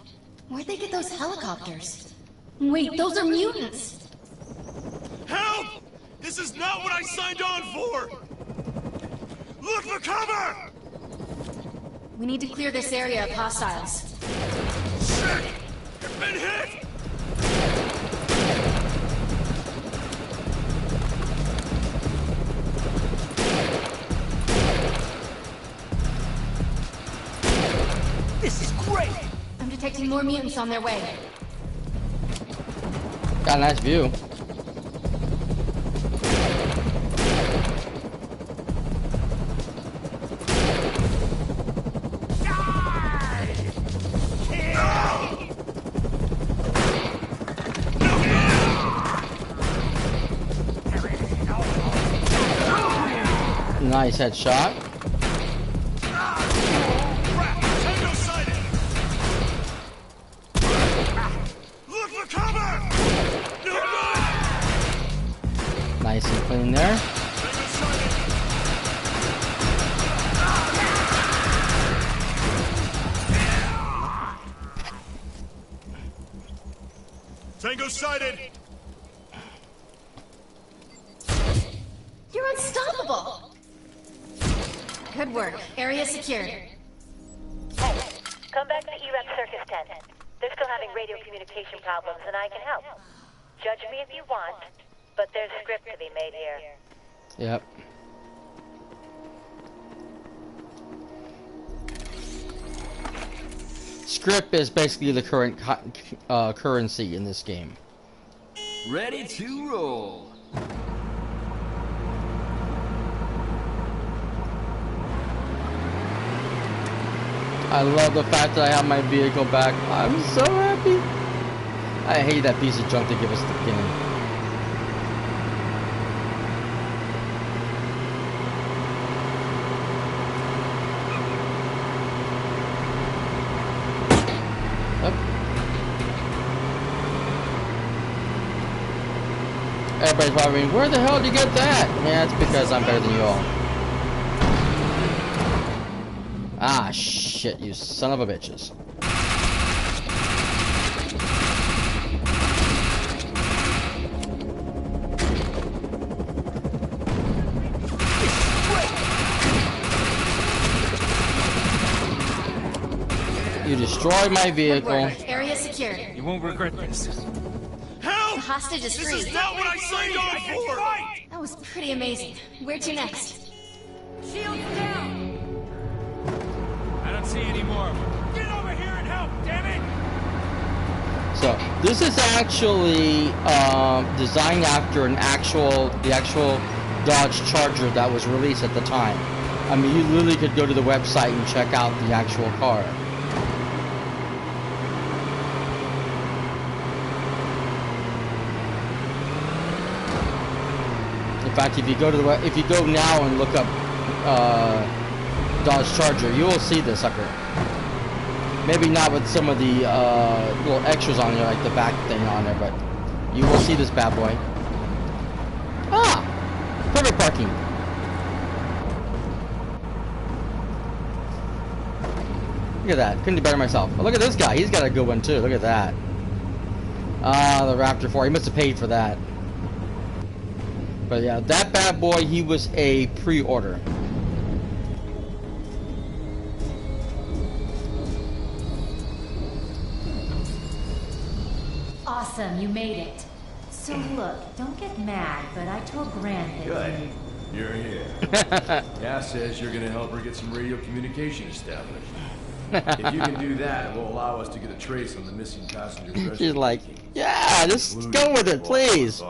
Speaker 11: Where'd they get those helicopters? Wait, those are mutants!
Speaker 7: Help! This is not what I signed on for! Look for cover!
Speaker 11: We need to clear this area of hostiles.
Speaker 7: Shit! You've been hit!
Speaker 6: This is great!
Speaker 11: I'm detecting more mutants on their way.
Speaker 1: Got a nice view. Nice headshot.
Speaker 7: Tango sighted! Look for cover! No good!
Speaker 1: Nice and clean there.
Speaker 7: Tango sighted!
Speaker 14: Echo sighted!
Speaker 11: You're unstoppable! Good work. Area secured.
Speaker 12: Come back to the EREP Circus tent. They're still having radio communication problems, and I can help. Judge me if you want, but there's script to be made here.
Speaker 1: Yep. Script is basically the current currency in this game.
Speaker 13: Ready to roll.
Speaker 1: I love the fact that I have my vehicle back. I'm so happy. I hate that piece of junk they give us at the beginning. Everybody's wondering, where the hell did you get that? Yeah, it's because I'm better than you all. Ah, shit, you son of a bitches. You destroyed my vehicle.
Speaker 11: Area secured.
Speaker 6: You won't regret this.
Speaker 14: Help!
Speaker 11: The hostage is free.
Speaker 14: This is not what I signed on for!
Speaker 11: That was pretty amazing. Where to next?
Speaker 9: Shields down!
Speaker 6: I don't see any more of them. Get over here and help, damn it!
Speaker 1: So this is actually designed after the actual Dodge Charger that was released at the time. I mean, you literally could go to the website and check out the actual car. In fact, if you go now and look up Dodge Charger, you will see this sucker. Maybe not with some of the little extras on there, like the back thing on there, but you will see this bad boy. Ah! Perfect parking. Look at that. Couldn't do better myself. Oh, look at this guy. He's got a good one, too. Look at that. Ah, the Raptor 4. He must have paid for that. But yeah, that bad boy, he was a pre-order.
Speaker 17: Awesome, you made it. So look, don't get mad, but I told Grant that
Speaker 4: Good. You're here. Cass says you're gonna help her get some radio communication established. If you can do that, it will allow us to get a trace on the missing passengers.
Speaker 1: She's like, yeah, just go with it, please.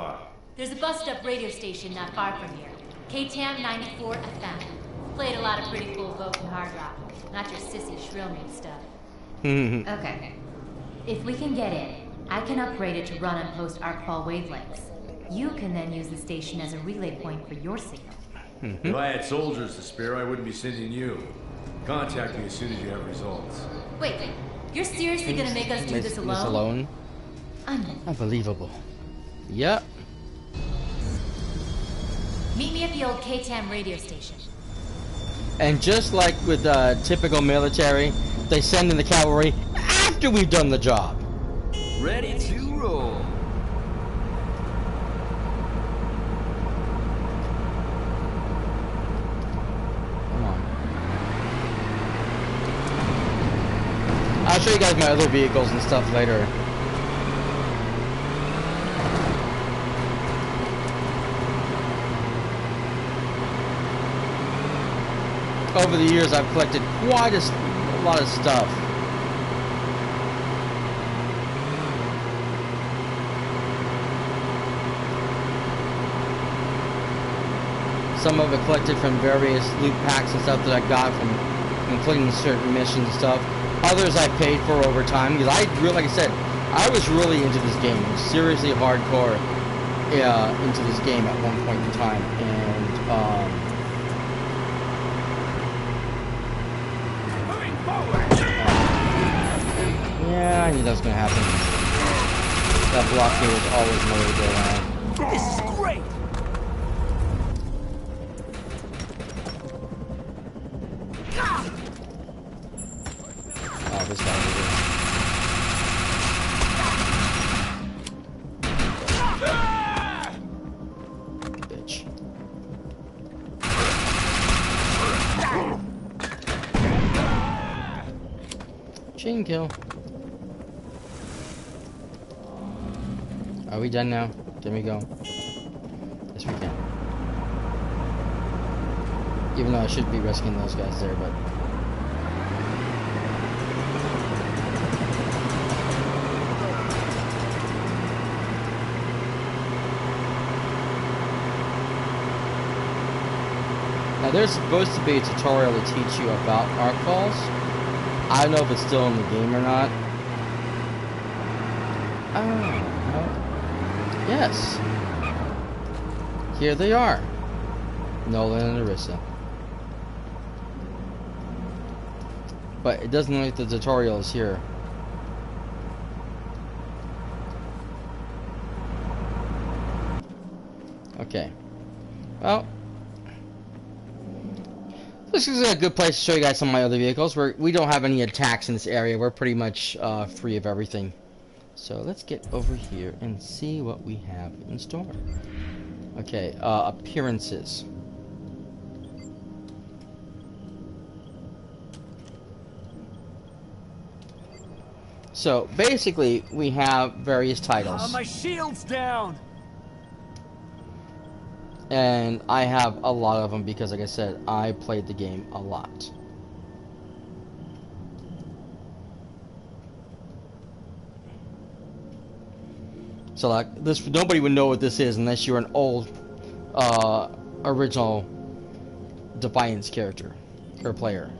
Speaker 17: There's a bust-up radio station not far from here. KTAM 94 FM. Played a lot of pretty cool folk and hard rock. Not your sissy shrill meat stuff. Okay. If we can get in, I can upgrade it to run on post-arcfall wavelengths. You can then use the station as a relay point for your signal.
Speaker 4: If I had soldiers to spare, I wouldn't be sending you. Contact me as soon as you have results.
Speaker 17: Wait, you're seriously gonna make us do this alone?
Speaker 1: Unbelievable. Yep.
Speaker 17: Meet me at the old KTAM radio station.
Speaker 1: And just like with typical military, they send in the cavalry after we've done the job.
Speaker 13: Ready to roll.
Speaker 1: Come on. I'll show you guys my other vehicles and stuff later. Over the years, I've collected quite a lot of stuff. Some of it collected from various loot packs and stuff that I got from completing certain missions and stuff. Others I paid for over time because like I said, I was really into this game, seriously hardcore into this game at one point in time, and yeah, I knew that was gonna happen. That blockade was always my way to go around.
Speaker 6: This is great!
Speaker 1: Oh, this guy over here. Machine kill. Are we done now? Can we go? Yes, we can. Even though I should be rescuing those guys there, but... Now there's supposed to be a tutorial to teach you about arc falls. I don't know if it's still in the game or not. Oh, no. Yes. Here they are. Nolan and Arissa. But it doesn't look like the tutorial is here. Okay. Well, this is a good place to show you guys some of my other vehicles. We don't have any attacks in this area. We're pretty much free of everything. So let's get over here and see what we have in store. Okay, appearances. So basically, we have various titles.
Speaker 6: My shield's down.
Speaker 1: And I have a lot of them because, like I said, I played the game a lot. So like this, nobody would know what this is unless you're an old, original Defiance character or player.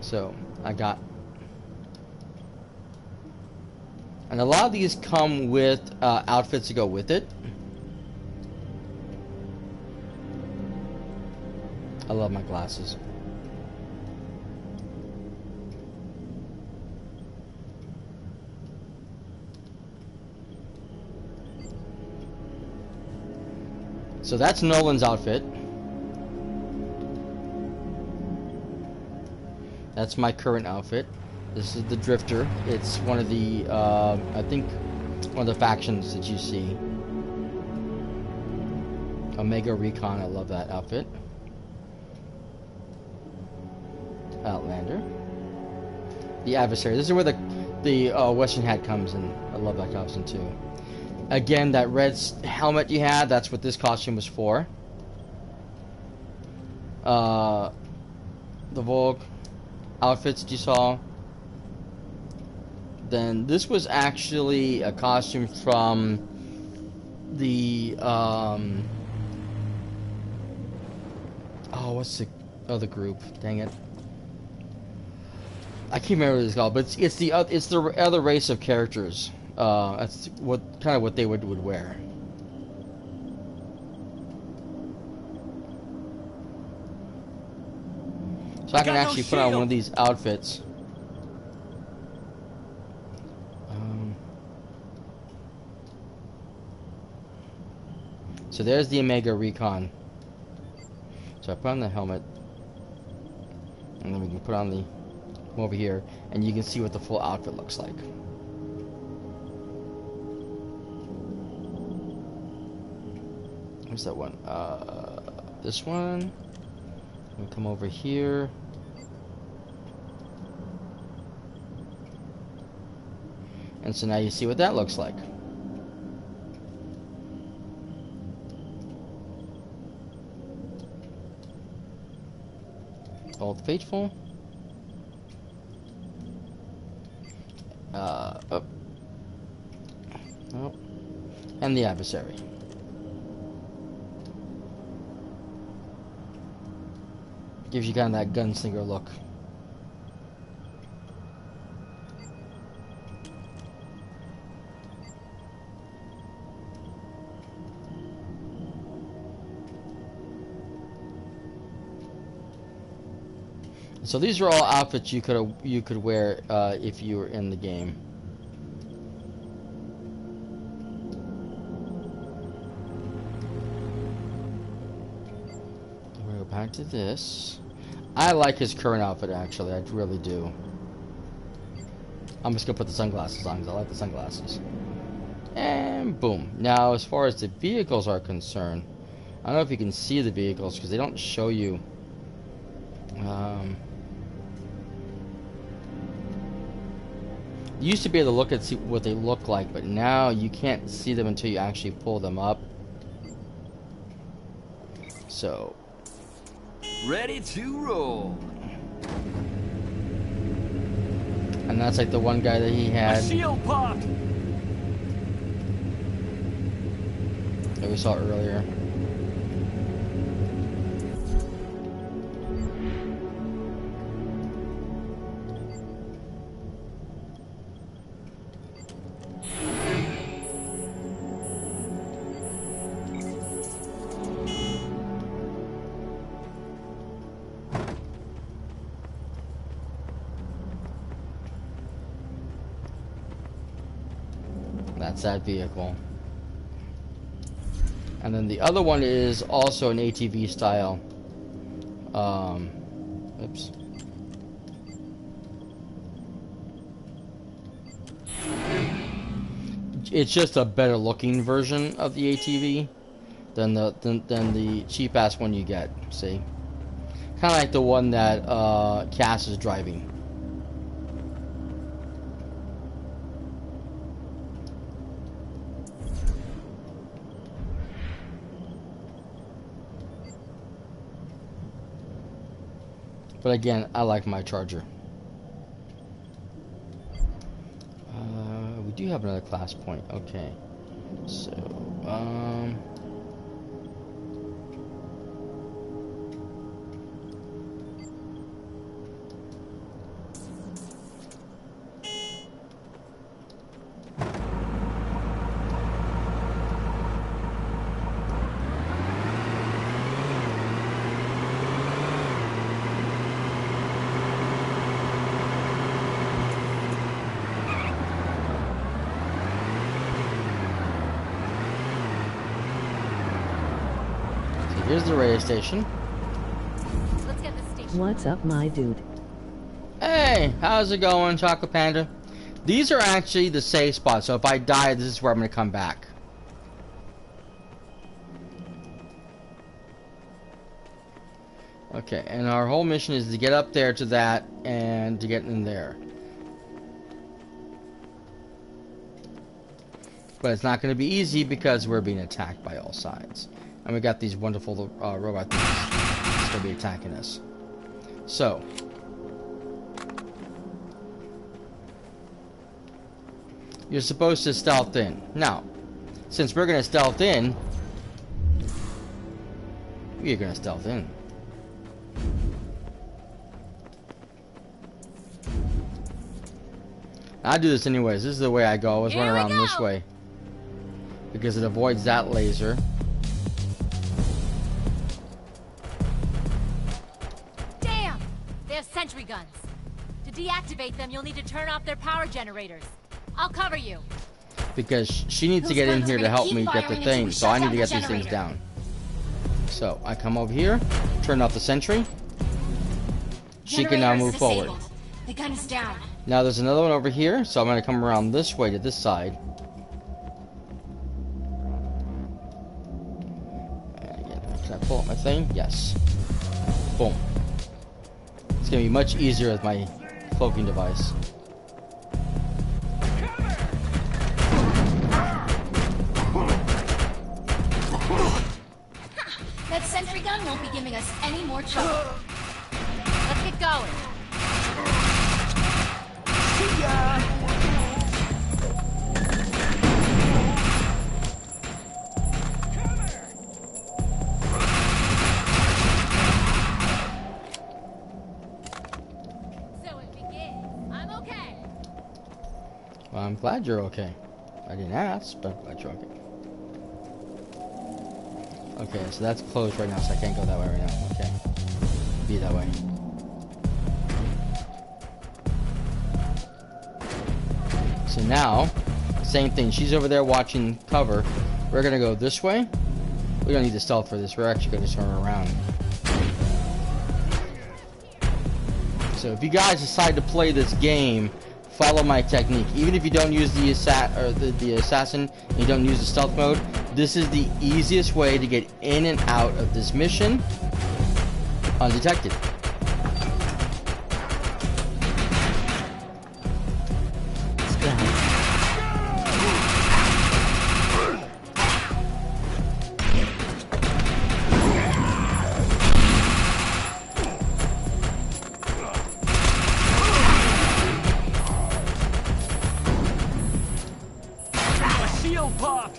Speaker 1: So I got, and a lot of these come with outfits to go with it. I love my glasses. So that's Nolan's outfit. That's my current outfit. This is the Drifter. It's one of the, I think, one of the factions that you see. Omega Recon, I love that outfit. Outlander. The Adversary. This is where the Western hat comes in. I love that costume too. Again, that red helmet you had, that's what this costume was for. The Vogue outfits that you saw. Then this was actually a costume from the oh, what's the other group? Dang it, I can't remember what it's called, but it's the other race of characters. That's what they would wear. So I can actually put on one of these outfits. So there's the Omega Recon. So I put on the helmet, and then we can put on the over here, and you can see what the full outfit looks like. Where's that one? This one. We come over here. And so now you see what that looks like. Old Faithful. Oh. And the Adversary. Gives you kind of that gunslinger look. So these are all outfits you could wear if you were in the game. We'll go back to this. I like his current outfit, actually. I really do. I'm just gonna put the sunglasses on because I like the sunglasses. And boom. Now, as far as the vehicles are concerned, I don't know if you can see the vehicles because they don't show you. You used to be able to look at see what they look like, but now you can't see them until you actually pull them up. So,
Speaker 13: ready to roll.
Speaker 1: And that's like the one guy that he had.
Speaker 6: Shield popped.
Speaker 1: That we saw earlier. That's that vehicle. And then the other one is also an ATV style. Oops. It's just a better looking version of the ATV than the cheap ass one you get. See, kind of like the one that Cass is driving. But again, I like my Charger. We do have another class point. Okay. So, here's the radio station.
Speaker 17: Let's get the station.
Speaker 18: What's up, my dude?
Speaker 1: Hey, how's it going, Chocolate Panda? These are actually the safe spots, so if I die, this is where I'm going to come back. Okay, and our whole mission is to get up there to that and to get in there. But it's not going to be easy because we're being attacked by all sides. And we got these wonderful robot things that's going to be attacking us. So, you're supposed to stealth in. Now, since we're going to stealth in, we're going to stealth in. I do this anyways. This is the way I go. I always run around this way because it avoids that laser.
Speaker 17: Damn! They have sentry guns. To deactivate them, you'll need to turn off their power generators. I'll cover you.
Speaker 1: Because she needs to get in here to help me get the thing, so I need to get these things down. So I come over here, turn off the sentry. She can now move forward.
Speaker 11: The gun is down.
Speaker 1: Now there's another one over here, so I'm going to come around this way to this side. And again, can I pull up my thing? Yes. Boom. It's going to be much easier with my cloaking device.
Speaker 11: That sentry gun won't be giving us any more trouble.
Speaker 17: Let's get going.
Speaker 11: See ya!
Speaker 17: So it begins. I'm okay.
Speaker 1: Well, I'm glad you're okay. I didn't ask, but I'm glad you're okay. Okay, so that's closed right now, so I can't go that way right now. Okay. Be that way. So now, same thing. She's over there watching cover. We're gonna go this way. We don't need to stealth for this. We're actually gonna turn around. So if you guys decide to play this game, follow my technique. Even if you don't use the assassin and you don't use the stealth mode, This is the easiest way to get in and out of this mission undetected.
Speaker 18: Let's go.
Speaker 6: Shield pop!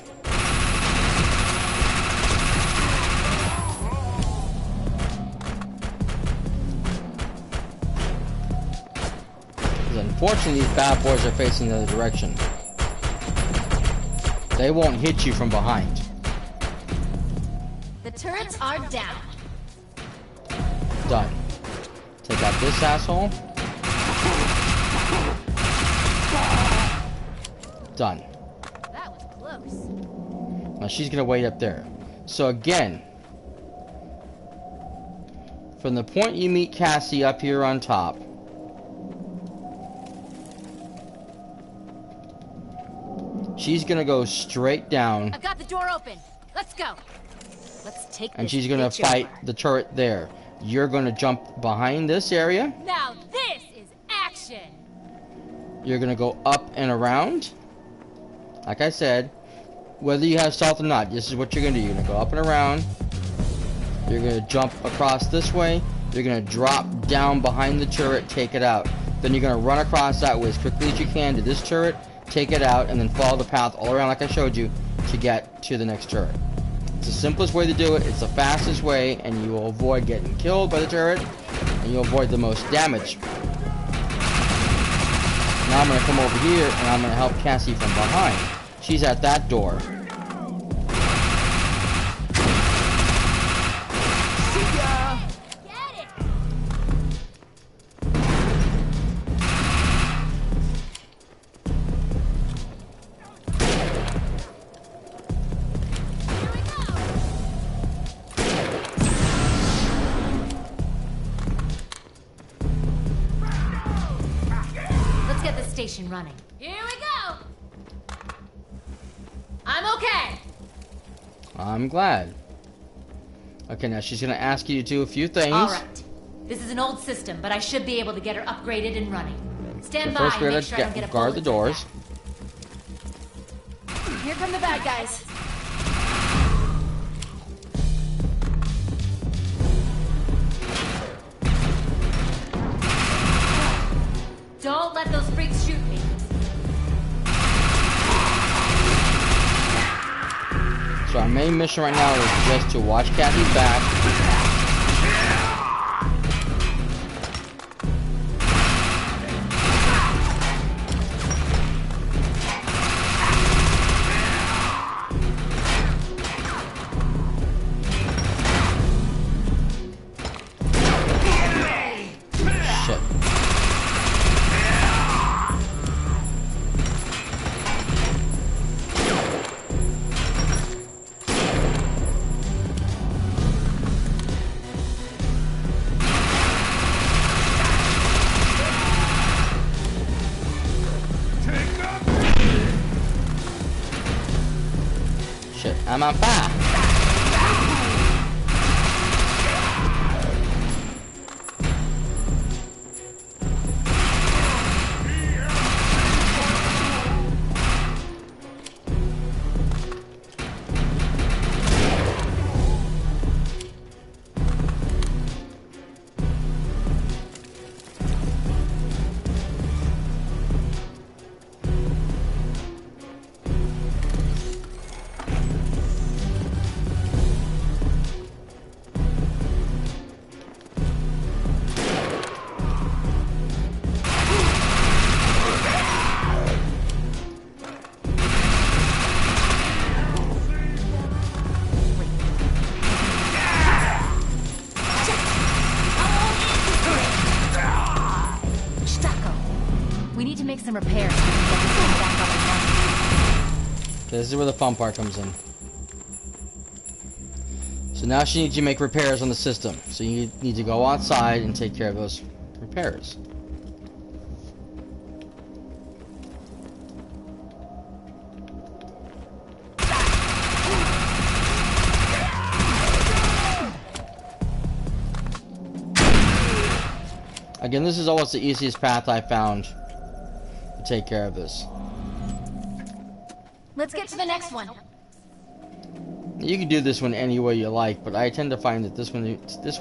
Speaker 1: Unfortunately, these bad boys are facing the other direction. They won't hit you from behind.
Speaker 11: The turrets are down.
Speaker 1: Done. Take out this asshole. Done.
Speaker 9: That was close.
Speaker 1: Now she's gonna wait up there. So again, from the point you meet Cassie up here on top, she's gonna go straight down.
Speaker 9: I've got the door open. Let's go. Let's take
Speaker 1: And
Speaker 9: this
Speaker 1: she's gonna
Speaker 9: bitch
Speaker 1: fight
Speaker 9: over.
Speaker 1: the turret there. You're gonna jump behind this area.
Speaker 9: Now this is action.
Speaker 1: You're gonna go up and around. Like I said, whether you have stealth or not, this is what you're gonna do. You're gonna go up and around. You're gonna jump across this way. You're gonna drop down behind the turret, take it out. Then you're gonna run across that way as quickly as you can to this turret, take it out, and then follow the path all around like I showed you to get to the next turret. It's the simplest way to do it, it's the fastest way, and you will avoid getting killed by the turret, and you'll avoid the most damage. Now I'm going to come over here, and I'm going to help Cassie from behind. She's at that door.
Speaker 6: See ya!
Speaker 9: Get it.
Speaker 17: Let's get the station running.
Speaker 9: Here we go.
Speaker 17: I'm okay.
Speaker 1: I'm glad. Okay, now she's going to ask you to do a few things.
Speaker 17: All right. This is an old system, but I should be able to get her upgraded and running. Stand
Speaker 1: So
Speaker 17: by
Speaker 1: first
Speaker 17: and
Speaker 1: we're
Speaker 17: make
Speaker 1: going
Speaker 17: sure I don't
Speaker 1: to
Speaker 17: get a
Speaker 1: guard the
Speaker 17: bullet in
Speaker 1: doors.
Speaker 11: Here come the bad guys.
Speaker 17: that. Don't let those freaks shoot me.
Speaker 1: So our main mission right now is just to watch Cassie's back. Shit. Shit, I'm on fire.
Speaker 17: We need to make some repairs so we can get this thing back up and running.
Speaker 1: This is where the fun part comes in. So now she needs you to make repairs on the system. So you need to go outside and take care of those repairs. Again, this is almost the easiest path I found to take care of this.
Speaker 11: Let's get to the next one.
Speaker 1: You can do this one any way you like, but I tend to find that this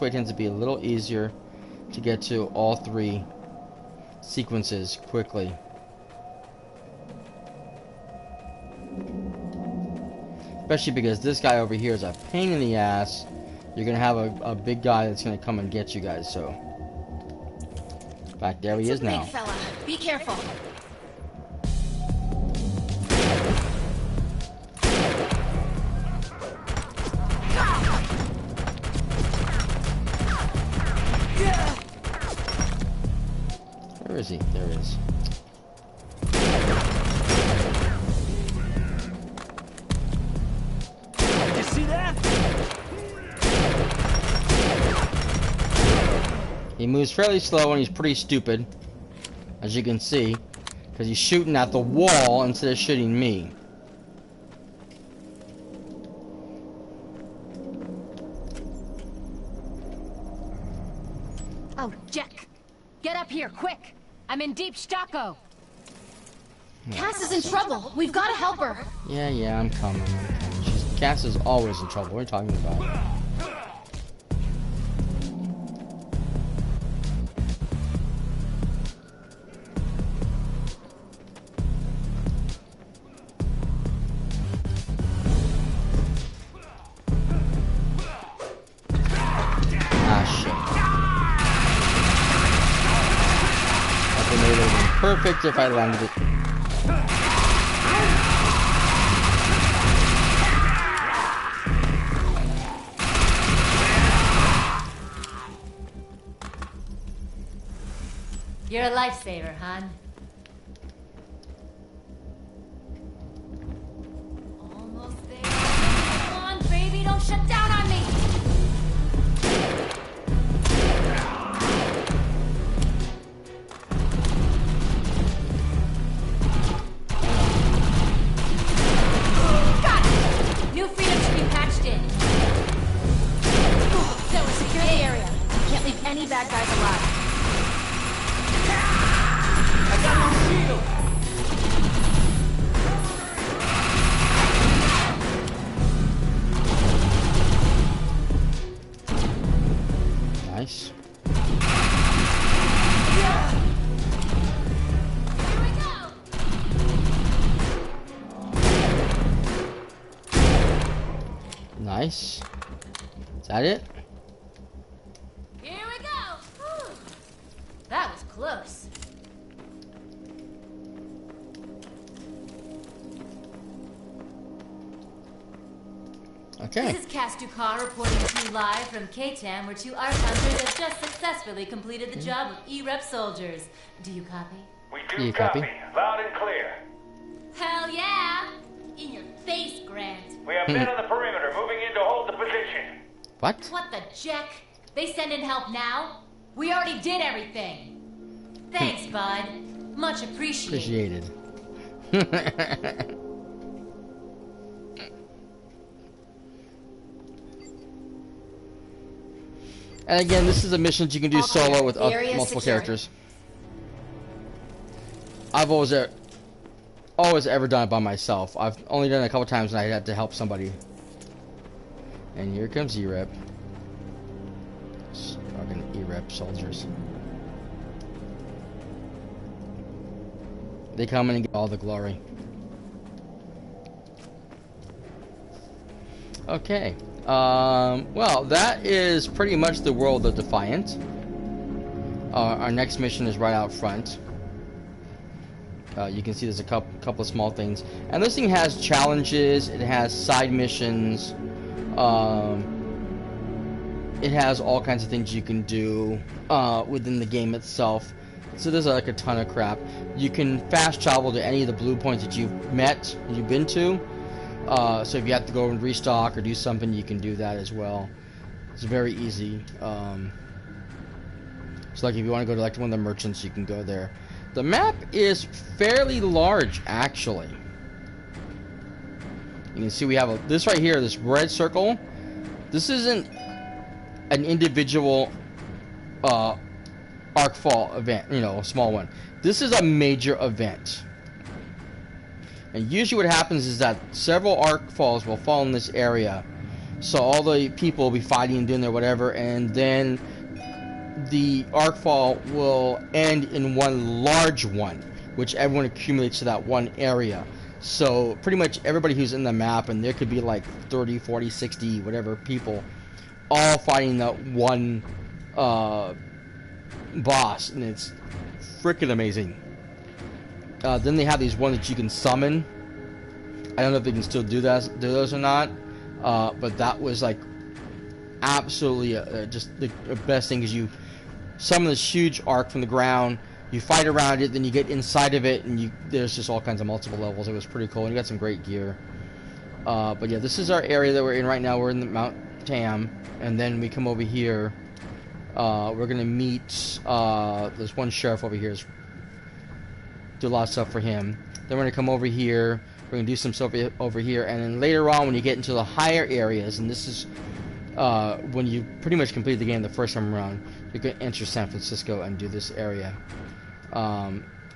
Speaker 1: way tends to be a little easier to get to all three sequences quickly. Especially because this guy over here is a pain in the ass. You're going to have a big guy that's going to come and get you guys, so. In fact, there he is now.
Speaker 11: Big fella. Be careful.
Speaker 1: Where is he? There he is.
Speaker 6: Did you see that?
Speaker 1: He moves fairly slow and he's pretty stupid, as you can see, because he's shooting at the wall instead of shooting me.
Speaker 9: Oh, Jack! Get up here, quick! I'm in deep stocko!
Speaker 11: Cass is in trouble. We've got to help her.
Speaker 1: Yeah, I'm coming. Cass is always in trouble. What are you talking about? Perfect if I landed it.
Speaker 17: You're a lifesaver, hon. Almost there. Come on, baby, don't shut down on me!
Speaker 11: Any bad guys alive.
Speaker 6: I got no shield.
Speaker 1: Nice.
Speaker 17: Here we go.
Speaker 1: Nice. Is that it?
Speaker 17: That was close.
Speaker 1: Okay.
Speaker 17: This is Cass Ducar reporting to you live from K-Tam, where 2 ARC hunters have just successfully completed the job of E-Rep soldiers. Do you copy?
Speaker 10: We do copy. Loud and clear.
Speaker 17: Hell yeah! In your face, Grant.
Speaker 10: We have men on the perimeter moving in to hold the position.
Speaker 1: What?
Speaker 17: What the jack? They send in help now? We already did everything. Thanks, bud. Much appreciated.
Speaker 1: And again, this is a mission you can do solo with multiple characters. I've always ever done it by myself. I've only done it a couple times when I had to help somebody. And here comes E-Rep. Fucking E-Rep soldiers. They come in and get all the glory. Okay. Well, that is pretty much the world of Defiant. Our next mission is right out front. You can see there's a couple of small things. And this thing has challenges. It has side missions. It has all kinds of things you can do within the game itself. So there's like a ton of crap. You can fast travel to any of the blue points that you've been to. So if you have to go and restock or do something, you can do that as well. It's very easy. So like if you want to go to like one of the merchants, you can go there. The map is fairly large, actually. You can see we have this right here, this red circle. This isn't an individual arc fall event, you know, a small one. This is a major event. And usually what happens is that several arc falls will fall in this area. So all the people will be fighting and doing their whatever, and then the arc fall will end in one large one, which everyone accumulates to that one area. So pretty much everybody who's in the map, and there could be like 30, 40, 60, whatever people, all fighting that one boss, and it's freaking amazing. Then they have these ones that you can summon. I don't know if they can still do those or not, but that was like absolutely just the best thing, because you summon this huge arc from the ground, you fight around it, then you get inside of it, and there's just all kinds of multiple levels. It was pretty cool, and you got some great gear. But yeah, this is our area that we're in right now. We're in the Mount Tam, and then we come over here. We're gonna meet there's one sheriff over here. Do a lot of stuff for him. Then we're gonna come over here. We're gonna do some stuff over here, and then later on, when you get into the higher areas, and this is when you pretty much complete the game the first time around, you can enter San Francisco and do this area.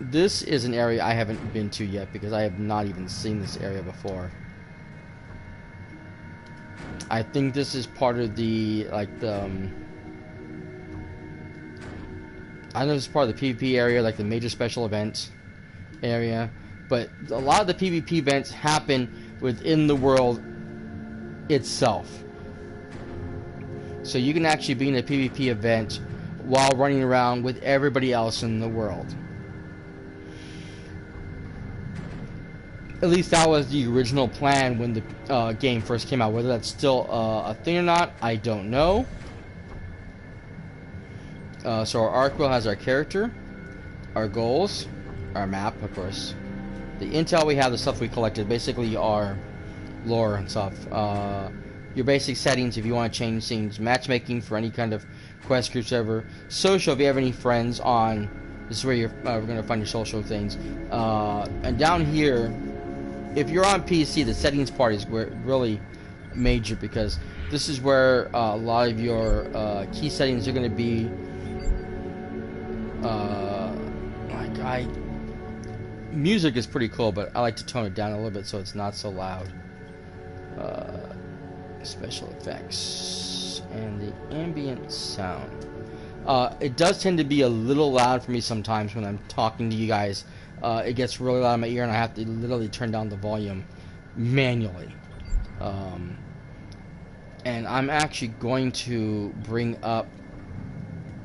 Speaker 1: This is an area I haven't been to yet, because I have not even seen this area before. I think this is part of the, like, the I know this is part of the PvP area, like the major special events area, but a lot of the PvP events happen within the world itself. So you can actually be in a PvP event while running around with everybody else in the world. At least that was the original plan when the game first came out. Whether that's still a thing or not, I don't know. So our arc wheel has our character, our goals, our map, of course, the intel we have, the stuff we collected, basically our lore and stuff, your basic settings if you want to change things, matchmaking for any kind of quest groups ever, social if you have any friends on, this is where you're we're going to find your social things, and down here, if you're on PC, the settings part is where really major, because this is where a lot of your key settings are going to be. Music is pretty cool, but I like to tone it down a little bit so it's not so loud. Special effects and the ambient sound. It does tend to be a little loud for me sometimes when I'm talking to you guys. It gets really loud in my ear, and I have to literally turn down the volume manually. And I'm actually going to bring up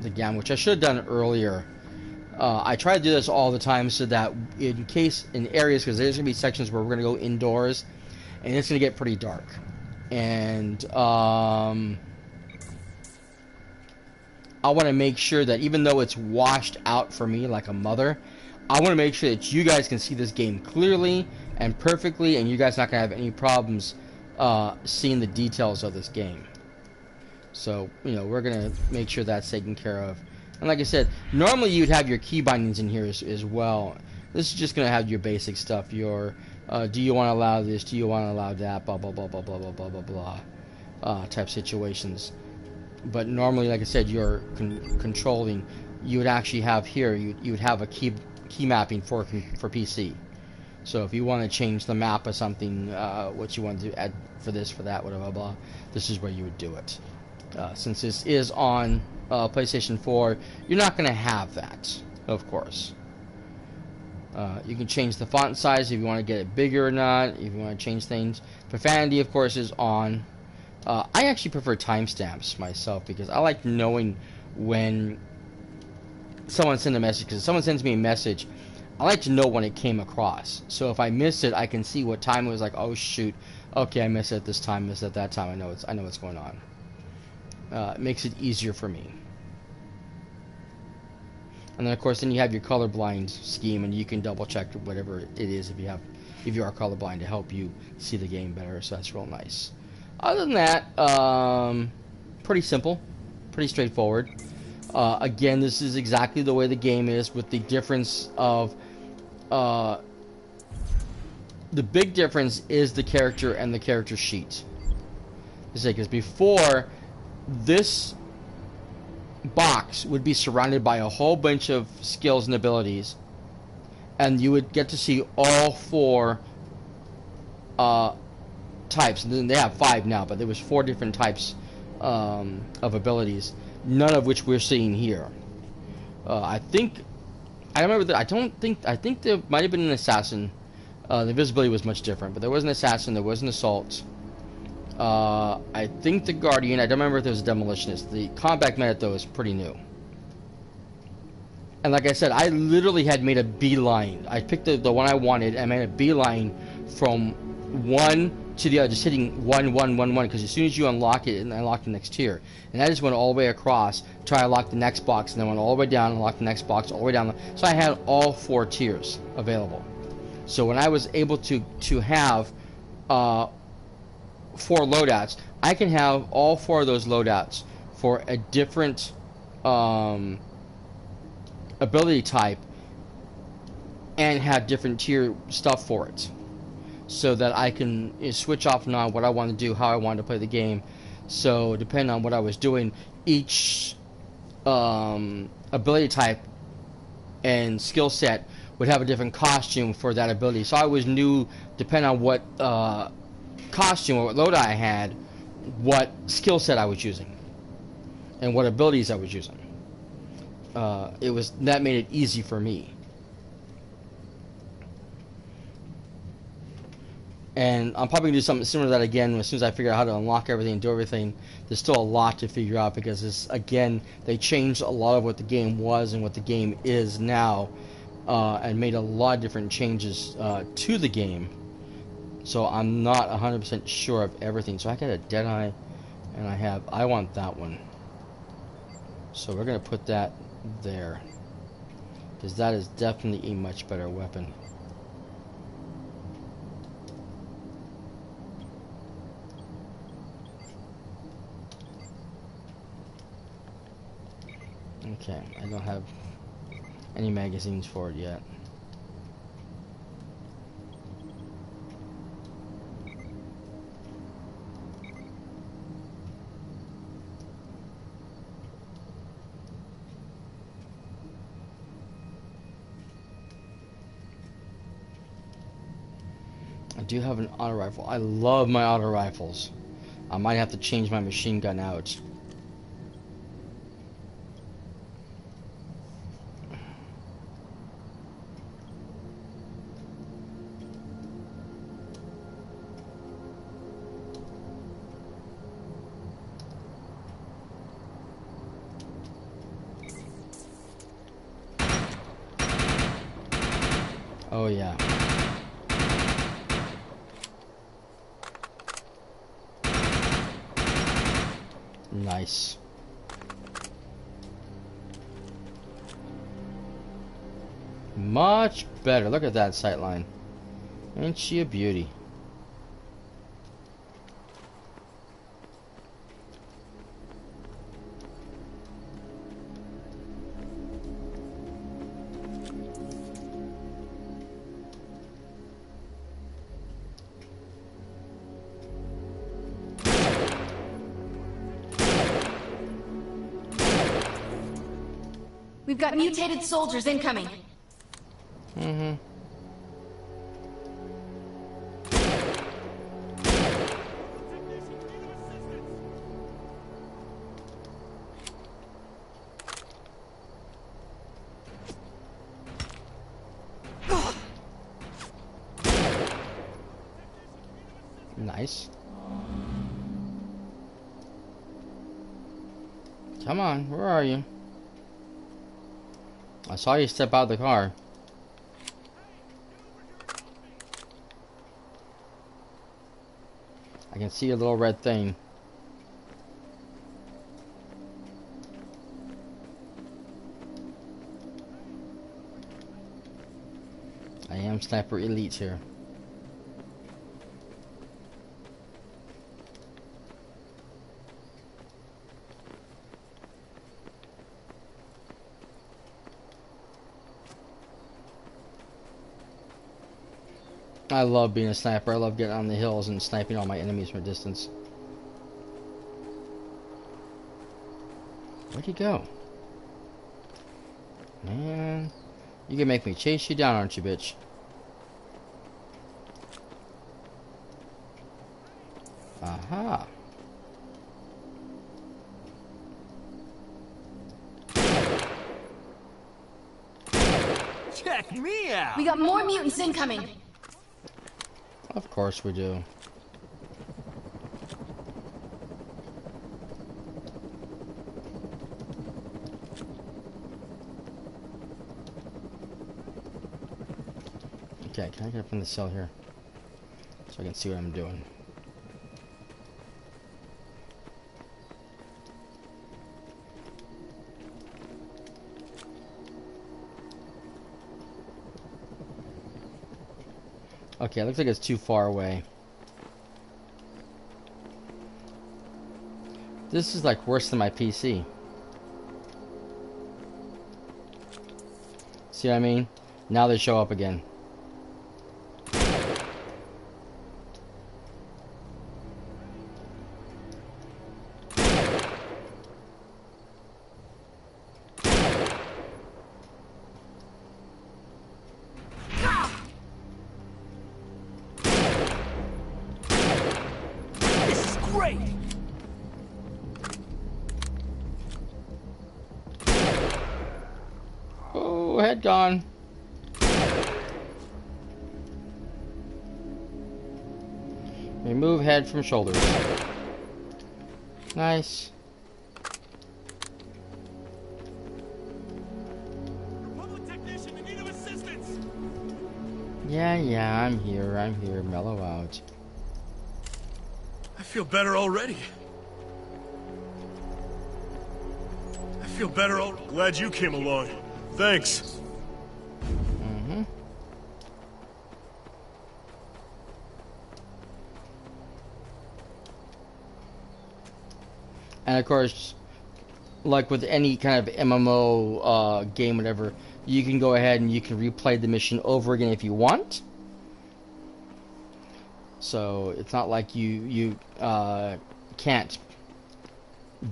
Speaker 1: the gamma, which I should have done earlier. I try to do this all the time so that in case in areas, because there's going to be sections where we're going to go indoors and it's going to get pretty dark. And I want to make sure that even though it's washed out for me like a mother, I want to make sure that you guys can see this game clearly and perfectly, and you guys not going to have any problems seeing the details of this game. So, you know, we're going to make sure that's taken care of. And like I said, normally you'd have your key bindings in here as well. This is just going to have your basic stuff. Your, do you want to allow this? Do you want to allow that? Blah, blah, blah, blah, blah, blah, blah, blah, blah, type situations. But normally, like I said, you're controlling. You would actually have here, you would have a key mapping for PC. So if you want to change the map or something, what you want to add for this, for that, whatever, blah, this is where you would do it. Since this is on PlayStation 4, you're not going to have that, of course. You can change the font size if you want to get it bigger or not, if you want to change things. Profanity, of course, is on. I actually prefer timestamps myself, because I like knowing when someone sent a message. Because if someone sends me a message, I like to know when it came across. So if I missed it, I can see what time it was. Like, oh shoot, okay, I missed it at this time, missed it at that time. I know what's going on. It makes it easier for me. And then of course, then you have your colorblind scheme, and you can double check whatever it is if you are colorblind, to help you see the game better. So that's real nice. Other than that, pretty simple, pretty straightforward. Again, this is exactly the way the game is, with the difference of the big difference is the character and the character sheet. Because before, this box would be surrounded by a whole bunch of skills and abilities, and you would get to see all 4 types. And then they have 5 now, but there was 4 different types of abilities, none of which we're seeing here. I think there might have been an assassin. The visibility was much different, but there was an assassin, there was an assault. I think the Guardian, I don't remember if there was a Demolitionist. The combat medic, though, is pretty new. And like I said, I literally had made a beeline. I picked the one I wanted and made a beeline from one to the other, just hitting 1, 1, 1, 1, because as soon as you unlock it, and unlock the next tier. And I just went all the way across, try to unlock the next box, and then went all the way down, unlock the next box, all the way down. So I had all 4 tiers available. So when I was able to have 4 loadouts, I can have all 4 of those loadouts for a different ability type and have different tier stuff for it, so that I can switch off and on what I want to do, how I want to play the game. So depending on what I was doing, each ability type and skill set would have a different costume for that ability. So I always knew, depending on what costume or what loadout I had, what skill set I was using and what abilities I was using. That made it easy for me. And I'm probably going to do something similar to that again as soon as I figure out how to unlock everything and do everything. There's still a lot to figure out, because again, they changed a lot of what the game was and what the game is now, and made a lot of different changes to the game. So I'm not 100% sure of everything. So I got a Deadeye, and I want that one. So we're going to put that there, because that is definitely a much better weapon. Okay, I don't have any magazines for it yet. I do have an auto rifle. I love my auto rifles. I might have to change my machine gun out. Oh yeah. Nice. Much better. Look at that sightline. Ain't she a beauty?
Speaker 11: We've got mutated soldiers incoming.
Speaker 1: Mm-hmm. Nice. Come on, where are you? I saw you step out of the car. I can see a little red thing. I am Sniper Elite here. I love being a sniper. I love getting on the hills and sniping all my enemies from a distance. Where Where'd you go? Man, you can make me chase you down, aren't you, bitch? Aha.
Speaker 6: Check me out!
Speaker 11: We got more mutants incoming.
Speaker 1: Of course we do. Okay, can I get up in the cell here? So I can see what I'm doing. Okay, it looks like it's too far away. This is like worse than my PC. See what I mean? Now they show up again. Oh, head gone. Remove head from shoulders. Nice.
Speaker 6: Public technician in need of assistance.
Speaker 1: Yeah, I'm here, mellow out.
Speaker 14: I feel better already. I feel better already. Glad you came along. Thanks.
Speaker 1: Mm-hmm. And of course, like with any kind of MMO game, whatever, you can go ahead and you can replay the mission over again if you want. So it's not like you can't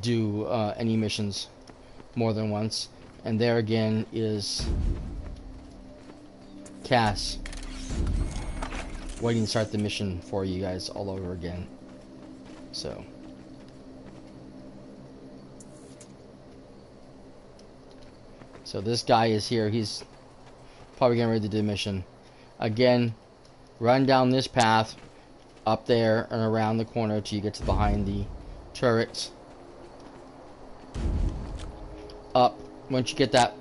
Speaker 1: do any missions more than once. And there again is Cass waiting to start the mission for you guys all over again. So this guy is here. He's probably getting ready to do the mission. Again, run down this path, up there and around the corner till you get to behind the turrets. Up. Once you get that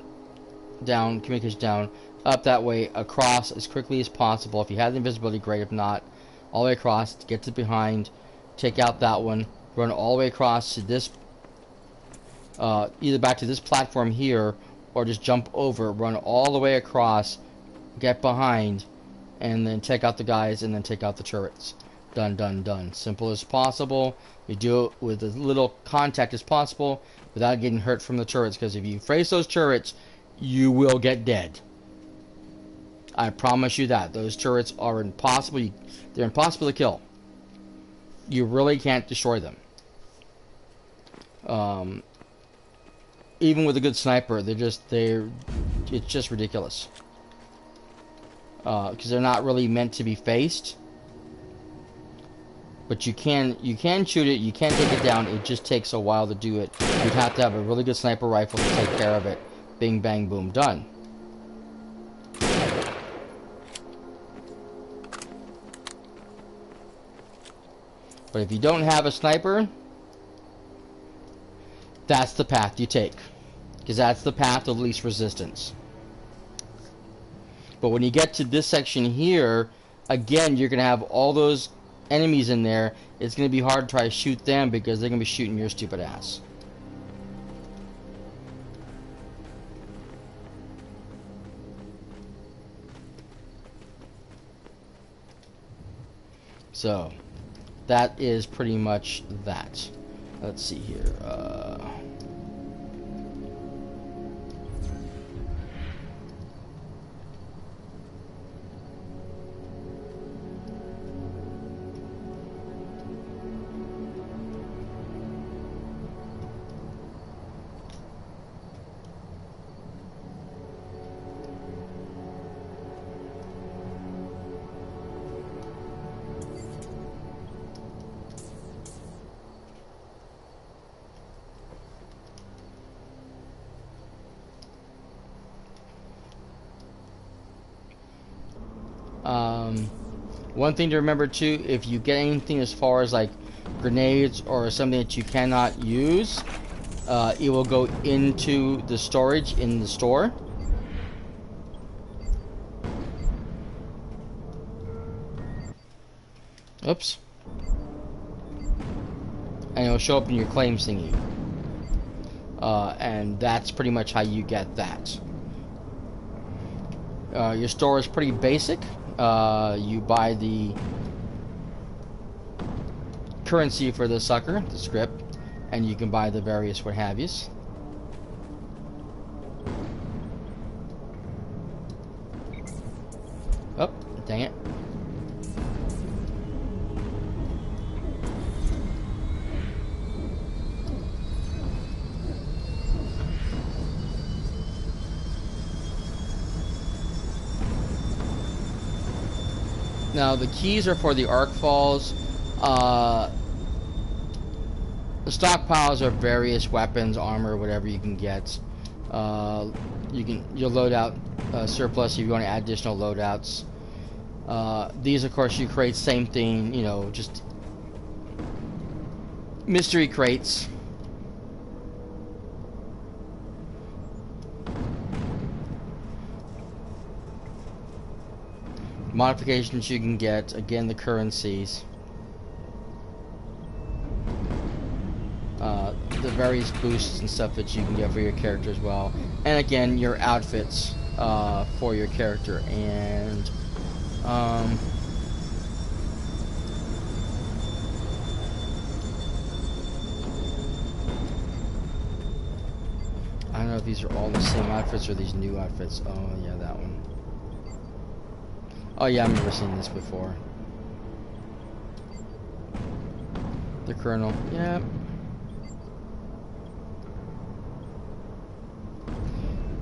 Speaker 1: down, communication down, up that way, across as quickly as possible. If you have the invisibility, great. If not, all the way across, get to behind, take out that one, run all the way across to this, either back to this platform here, or just jump over, run all the way across, get behind, and then take out the guys, and then take out the turrets. Done, done, done. Simple as possible. You do it with as little contact as possible without getting hurt from the turrets, because if you face those turrets, you will get dead. I promise you that. Those turrets are impossible. They're impossible to kill. You really can't destroy them. Even with a good sniper, it's just ridiculous. Because they're not really meant to be faced. But you can shoot it, you can take it down, it just takes a while to do it. You'd have to have a really good sniper rifle to take care of it. Bing, bang, boom, done. But if you don't have a sniper, that's the path you take. Because that's the path of least resistance. But when you get to this section here, again, you're going to have all those enemies in there. It's going to be hard to try to shoot them because they're going to be shooting your stupid ass. So that is pretty much that. Let's see here. One thing to remember too, if you get anything as far as like grenades or something that you cannot use, it will go into the storage in the store. Oops. And it'll show up in your claims thingy. And that's pretty much how you get that. Your store is pretty basic. You buy the currency for the sucker, the script, and you can buy the various what have yous. Oh, dang it. Now the keys are for the arc falls. The stockpiles are various weapons, armor, whatever you can get. You'll load out surplus if you want to add additional loadouts. These, of course, you create same thing. You know, just mystery crates. Modifications you can get, again, the currencies, the various boosts and stuff that you can get for your character as well, and again your outfits for your character. And I don't know if these are all the same outfits or these new outfits. Oh yeah, that one. Oh yeah, I've never seen this before. The Colonel, yeah.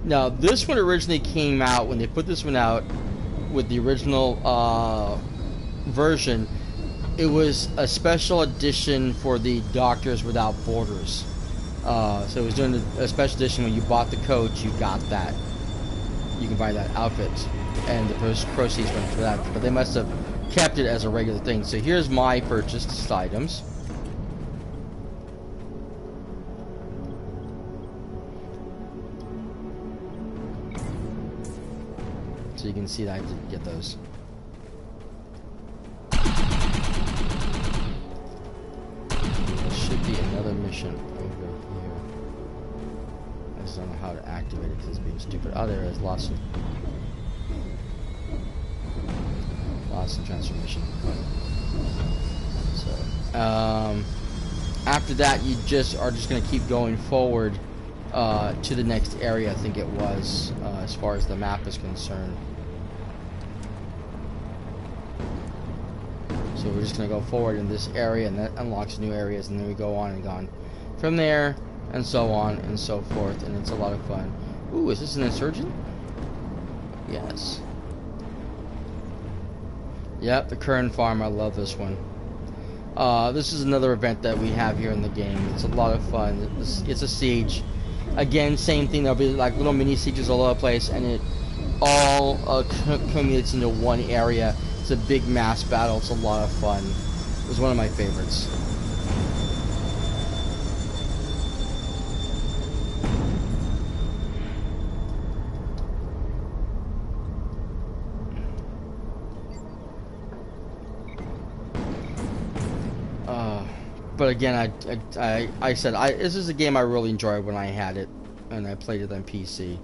Speaker 1: Now, this one originally came out, when they put this one out with the original version, it was a special edition for the Doctors Without Borders. So it was doing a special edition. When you bought the coach, you got that. You can buy that outfit, and the proceeds went for that. But they must have kept it as a regular thing. So here's my purchased items. So you can see that I did get those. There should be another mission over here. I just don't know how to activate it because it's being stupid. Oh, there it is. Lost in transformation. So, after that, you just are going to keep going forward to the next area. I think it was, as far as the map is concerned. So we're just going to go forward in this area, and that unlocks new areas, and then we go on and on from there, and so on and so forth, and it's a lot of fun. Ooh, is this an insurgent? Yes. Yep, the current farm. I love this one. This is another event that we have here in the game. It's a lot of fun. It's a siege. Again, same thing. There'll be like little mini sieges all over the place, and it all accumulates into one area. It's a big mass battle. It's a lot of fun. It was one of my favorites. But again, I said this is a game I really enjoyed when I had it, and I played it on PC.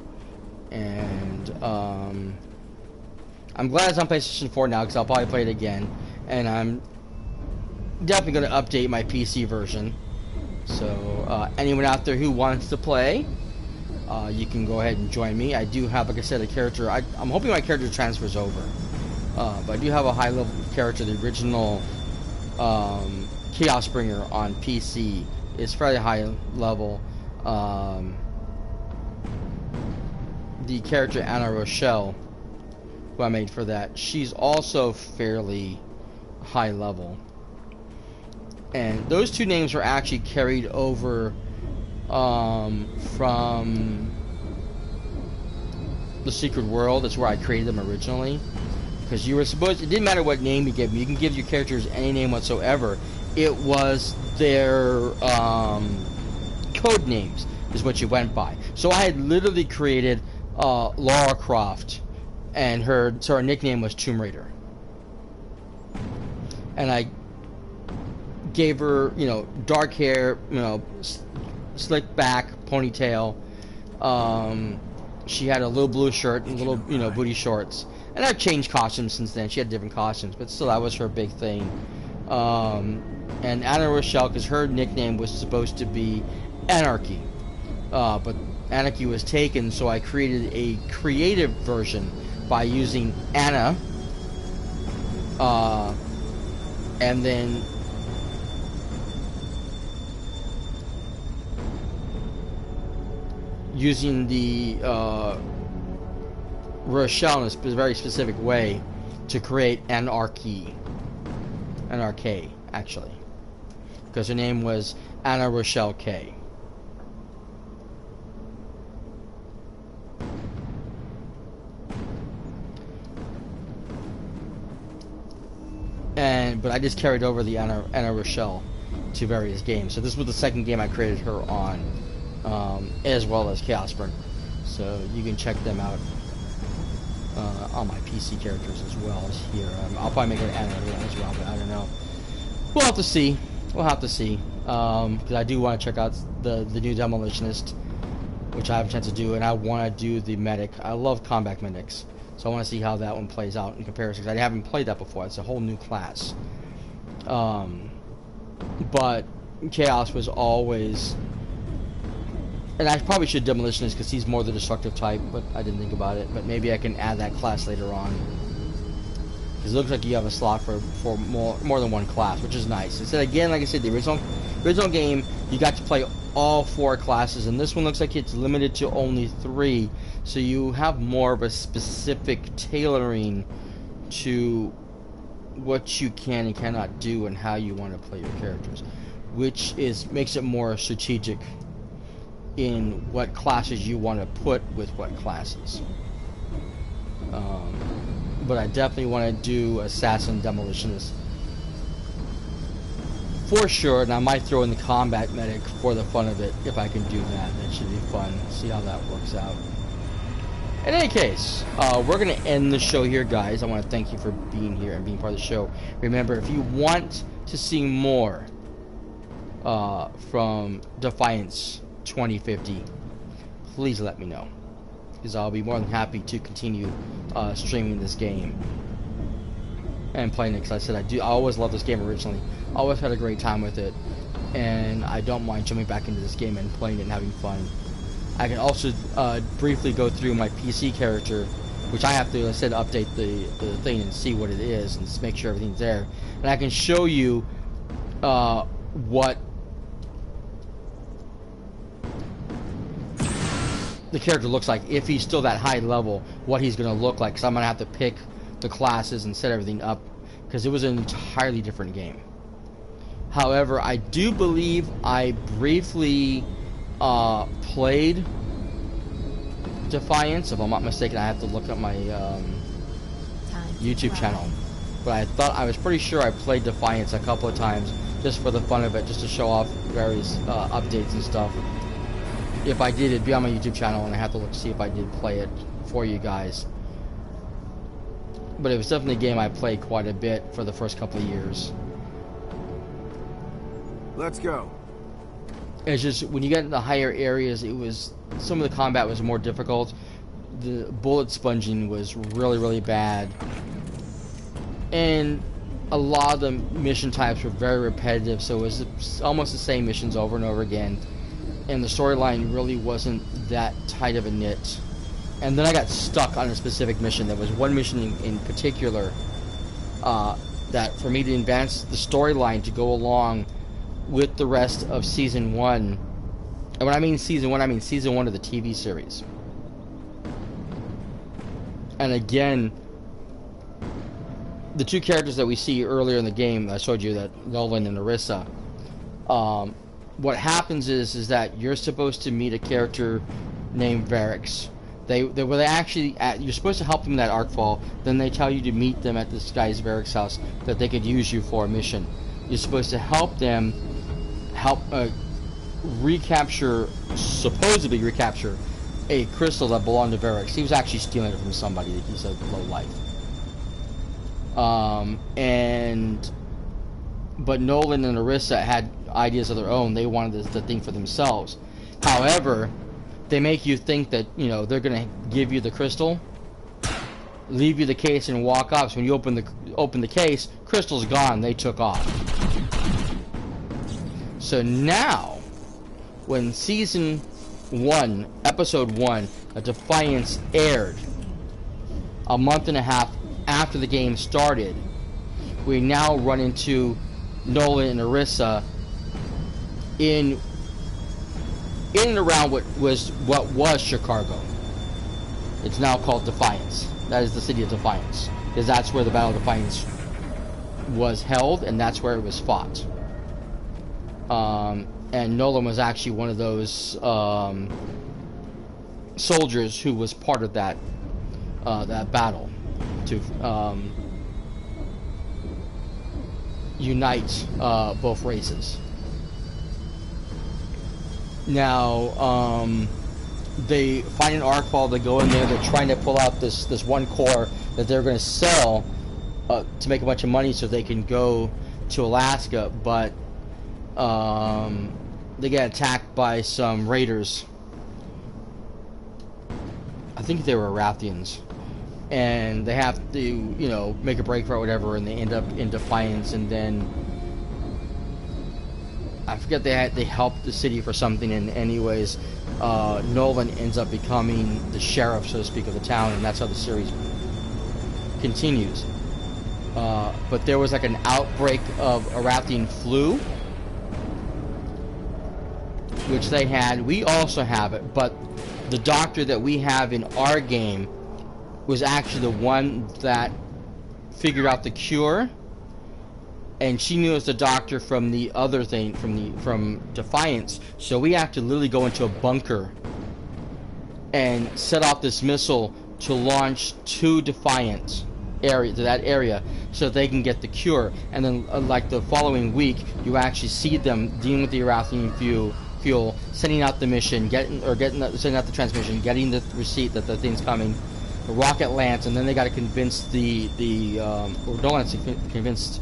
Speaker 1: And I'm glad it's on PlayStation 4 now, because I'll probably play it again. And I'm definitely going to update my PC version. So anyone out there who wants to play, you can go ahead and join me. I do have, like I said, a character. I'm hoping my character transfers over. But I do have a high-level character. The original Chaos Bringer on PC is fairly high level. The character Anna Rochelle, who I made for that, she's also fairly high level. And those two names were actually carried over from the Secret World. That's where I created them originally. because you were supposed. It didn't matter what name you gave them. You can give your characters any name whatsoever. It was their code names is what you went by. So I had literally created Lara Croft, and her nickname was Tomb Raider, and I gave her, dark hair, slick back, ponytail. She had a little blue shirt and little, booty shorts. And I've changed costumes since then. She had different costumes, but still, that was her big thing. And Anna Rochelle, because her nickname was supposed to be Anarchy. But Anarchy was taken, so I created a creative version by using Anna. And then using the Rochelle in a very specific way to create Anarchy, actually, because her name was Anna Rochelle K. But I just carried over the Anna Rochelle to various games. So this was the second game I created her on. As well as Chaos Sprint, so you can check them out on my PC characters as well as here. I'll probably make an anime as well, but I don't know. We'll have to see. Because I do want to check out the new Demolitionist, which I have a chance to do, and I want to do the medic. I love combat medics, so I want to see how that one plays out in comparison. Because I haven't played that before. It's a whole new class. But Chaos was always. And I probably should Demolitionist because he's more the destructive type, but I didn't think about it. But maybe I can add that class later on. Because it looks like you have a slot for more than one class, which is nice. Instead, again, like I said, the original game, you got to play all 4 classes. And this one looks like it's limited to only 3. So you have more of a specific tailoring to what you can and cannot do and how you want to play your characters. Which makes it more strategic in what classes you want to put with what classes. But I definitely want to do Assassin Demolitionist for sure, and I might throw in the Combat Medic for the fun of it if I can do that. That should be fun. See how that works out. In any case, we're going to end the show here, guys. I want to thank you for being here and being part of the show. Remember, if you want to see more from Defiance 2050, please let me know, because I'll be more than happy to continue streaming this game and playing it. Because I said I always loved this game originally, always had a great time with it, and I don't mind jumping back into this game and playing it and having fun. I can also briefly go through my PC character, which I have to, like I said, update the thing and see what it is and just make sure everything's there, and I can show you what the character looks like, if he's still that high level, what he's going to look like, because I'm going to have to pick the classes and set everything up, because it was an entirely different game. However, I do believe I briefly played Defiance. If I'm not mistaken, I have to look up my YouTube channel. But I was pretty sure I played Defiance a couple of times, just for the fun of it, just to show off various updates and stuff. If I did, it'd be on my YouTube channel, and I have to look to see if I did play it for you guys. But it was definitely a game I played quite a bit for the first couple of years.
Speaker 5: Let's go.
Speaker 1: It's just, when you get into higher areas, some of the combat was more difficult. The bullet sponging was really, really bad. And a lot of the mission types were very repetitive, so it was almost the same missions over and over again. And the storyline really wasn't that tight of a knit. And then I got stuck on a specific mission. There was one mission in particular that, for me to advance the storyline to go along with the rest of Season 1. And when I mean Season 1, I mean Season 1 of the TV series. And again, the 2 characters that we see earlier in the game, I showed you, that Nolan and Orisa, what happens is that you're supposed to meet a character named Varix. They actually you're supposed to help them in that arcfall. Then they tell you to meet them at this guy's Varric's house that they could use you for a mission. You're supposed to help them supposedly recapture a crystal that belonged to Varric's. He was actually stealing it from somebody that he's a low life. But Nolan and Arissa had ideas of their own. They wanted the thing for themselves. However, they make you think that, you know, they're gonna give you the crystal, leave you the case, and walk off. So when you open the case, crystal's gone. They took off. So now, when season 1, episode 1 of Defiance aired, a month and a half after the game started, we now run into Nolan and Arissa in and around what was Chicago. It's now called Defiance. That is the city of Defiance, because that's where the Battle of Defiance was held, and that's where it was fought. And Nolan was actually one of those soldiers who was part of that battle to unite both races. Now, they find an arcfall, they go in there, they're trying to pull out this one core that they're going to sell to make a bunch of money so they can go to Alaska, but they get attacked by some raiders. I think they were Arathians. And they have to, you know, make a break for it, whatever, and they end up in Defiance, and then I forget they helped the city for something, and anyways, Nolan ends up becoming the sheriff, so to speak, of the town, and that's how the series continues. But there was like an outbreak of Arathian flu, which they had. We also have it, but the doctor that we have in our game was actually the one that figured out the cure, and she knew as the doctor from the other thing, from Defiance. So we have to literally go into a bunker and set off this missile to launch to Defiance area, to that area, so they can get the cure. And then like the following week, you actually see them dealing with the Arathian fuel, sending out the mission, sending out the transmission, getting the receipt that the thing's coming. The rocket lands, and then they got to convince Nolan convinced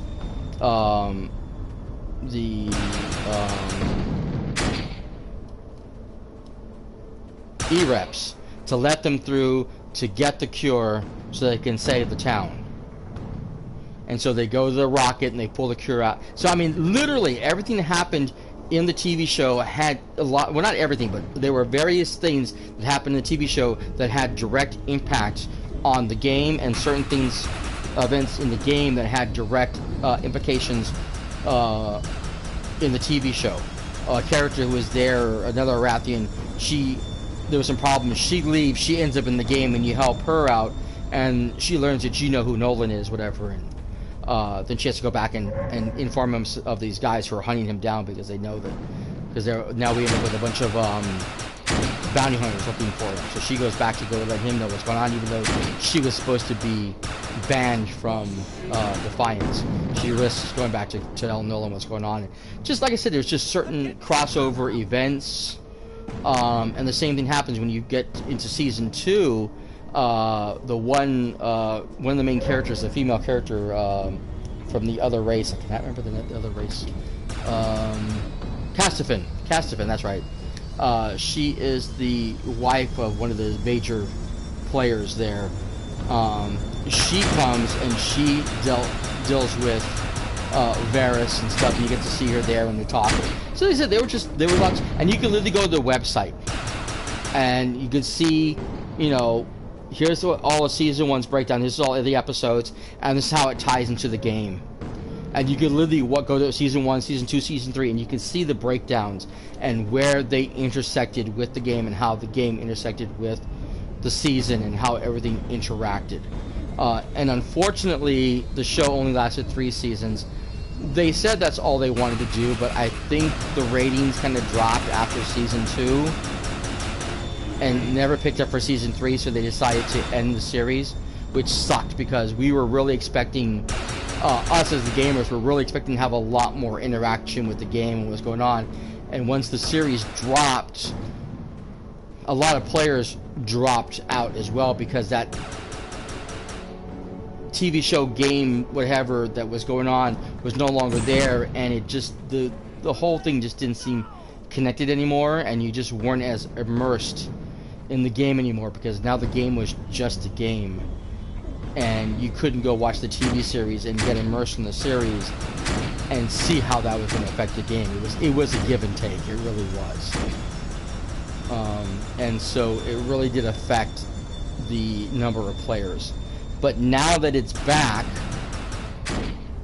Speaker 1: E-reps to let them through to get the cure so they can save the town. And so they go to the rocket and they pull the cure out. So I mean, literally everything that happened in the TV show had a lot, well, not everything, but there were various things that happened in the TV show that had direct impact on the game, and certain things, events in the game that had direct implications in the TV show. A character who was there, another Arathian, there was some problems, she leaves, she ends up in the game, and you help her out, and she learns that you know who Nolan is, whatever, and then she has to go back and inform him of these guys who are hunting him down, because they know that, because now we end up with a bunch of bounty hunters looking for him. So she goes back to go let him know what's going on, even though she was supposed to be banned from Defiance. She risks going back to tell Nolan what's going on. And just like I said, there's just certain crossover events, and the same thing happens when you get into season 2. One of the main characters, a female character from the other race. I can't remember the other race. Castafin, that's right. She is the wife of one of the major players there. She comes and she deals with Varys and stuff, and you get to see her there when they're talking. So they said there were lots, and you can literally go to their website and you can see, you know, here's all of season 1's breakdown, this is all of the episodes, and this is how it ties into the game. And you can literally go to season 1, season 2, season 3, and you can see the breakdowns and where they intersected with the game and how the game intersected with the season and how everything interacted. And unfortunately, the show only lasted 3 seasons. They said that's all they wanted to do, but I think the ratings kind of dropped after season 2. and never picked up for season 3, so they decided to end the series, which sucked because we were really expecting, us as the gamers were really expecting to have a lot more interaction with the game and what's going on. And once the series dropped, a lot of players dropped out as well because that TV show, game, whatever that was going on was no longer there, and it just, the whole thing just didn't seem connected anymore, and you just weren't as immersed in the game anymore because now the game was just a game, and you couldn't go watch the TV series and get immersed in the series and see how that was going to affect the game. It was a give and take. It really was. And so it really did affect the number of players. But now that it's back,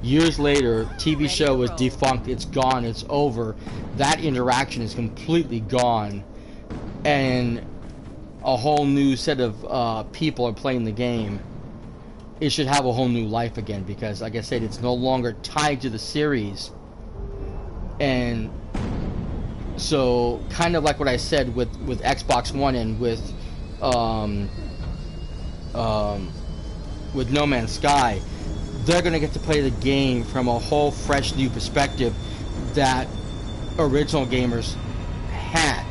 Speaker 1: years later, TV show was defunct, it's gone, it's over. That interaction is completely gone. And a whole new set of people are playing the game. It should have a whole new life again because, like I said, it's no longer tied to the series. And so, kind of like what I said with Xbox One and with No Man's Sky, they're going to get to play the game from a whole fresh new perspective that original gamers had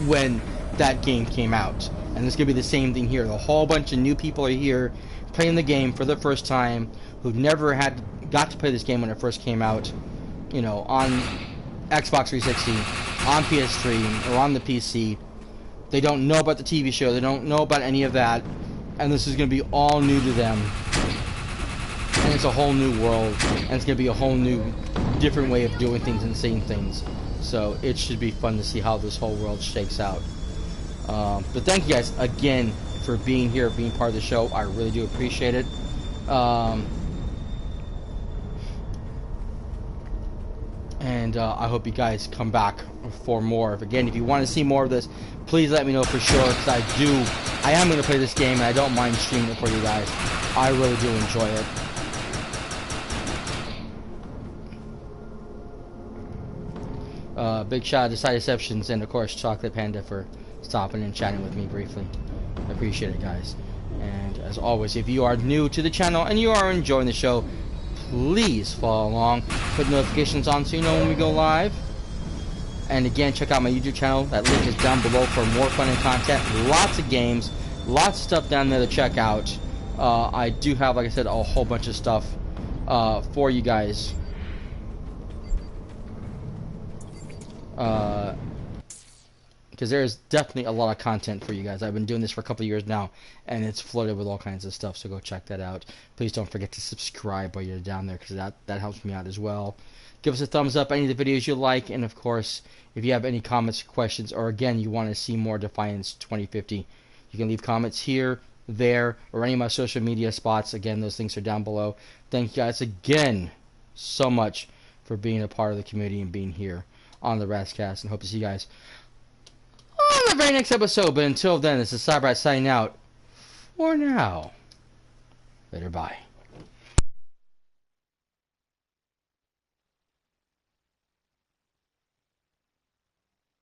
Speaker 1: when that game came out. And it's going to be the same thing here. A whole bunch of new people are here playing the game for the first time who never got to play this game when it first came out, you know, on Xbox 360, on PS3, or on the PC. They don't know about the TV show, they don't know about any of that, and this is going to be all new to them. And it's a whole new world, and it's going to be a whole new, different way of doing things and seeing things. So it should be fun to see how this whole world shakes out. But thank you guys again for being here, being part of the show. I really do appreciate it. And I hope you guys come back for more. Again, if you want to see more of this, please let me know for sure, because I am going to play this game, and I don't mind streaming it for you guys. I really do enjoy it. Big shout out to Side Deceptions and, of course, Chocolate Panda for stopping and chatting with me briefly. I appreciate it, guys. And as always, if you are new to the channel and you are enjoying the show, please follow along, put notifications on so you know when we go live. And again, check out my YouTube channel. That link is down below for more fun and content. Lots of games, lots of stuff down there to check out. I do have, like I said, a whole bunch of stuff for you guys. Because there's definitely a lot of content for you guys. I've been doing this for a couple of years now, and it's flooded with all kinds of stuff, so go check that out. Please don't forget to subscribe while you're down there, because that helps me out as well. Give us a thumbs up, any of the videos you like, and of course, if you have any comments or questions, or again, you want to see more Defiance 2050, you can leave comments here, there, or any of my social media spots. Again, those links are down below. Thank you guys again so much for being a part of the community and being here on the Razzcast, and hope to see you guys on the very next episode. But until then, this is cyperrat signing out for now. Later, bye.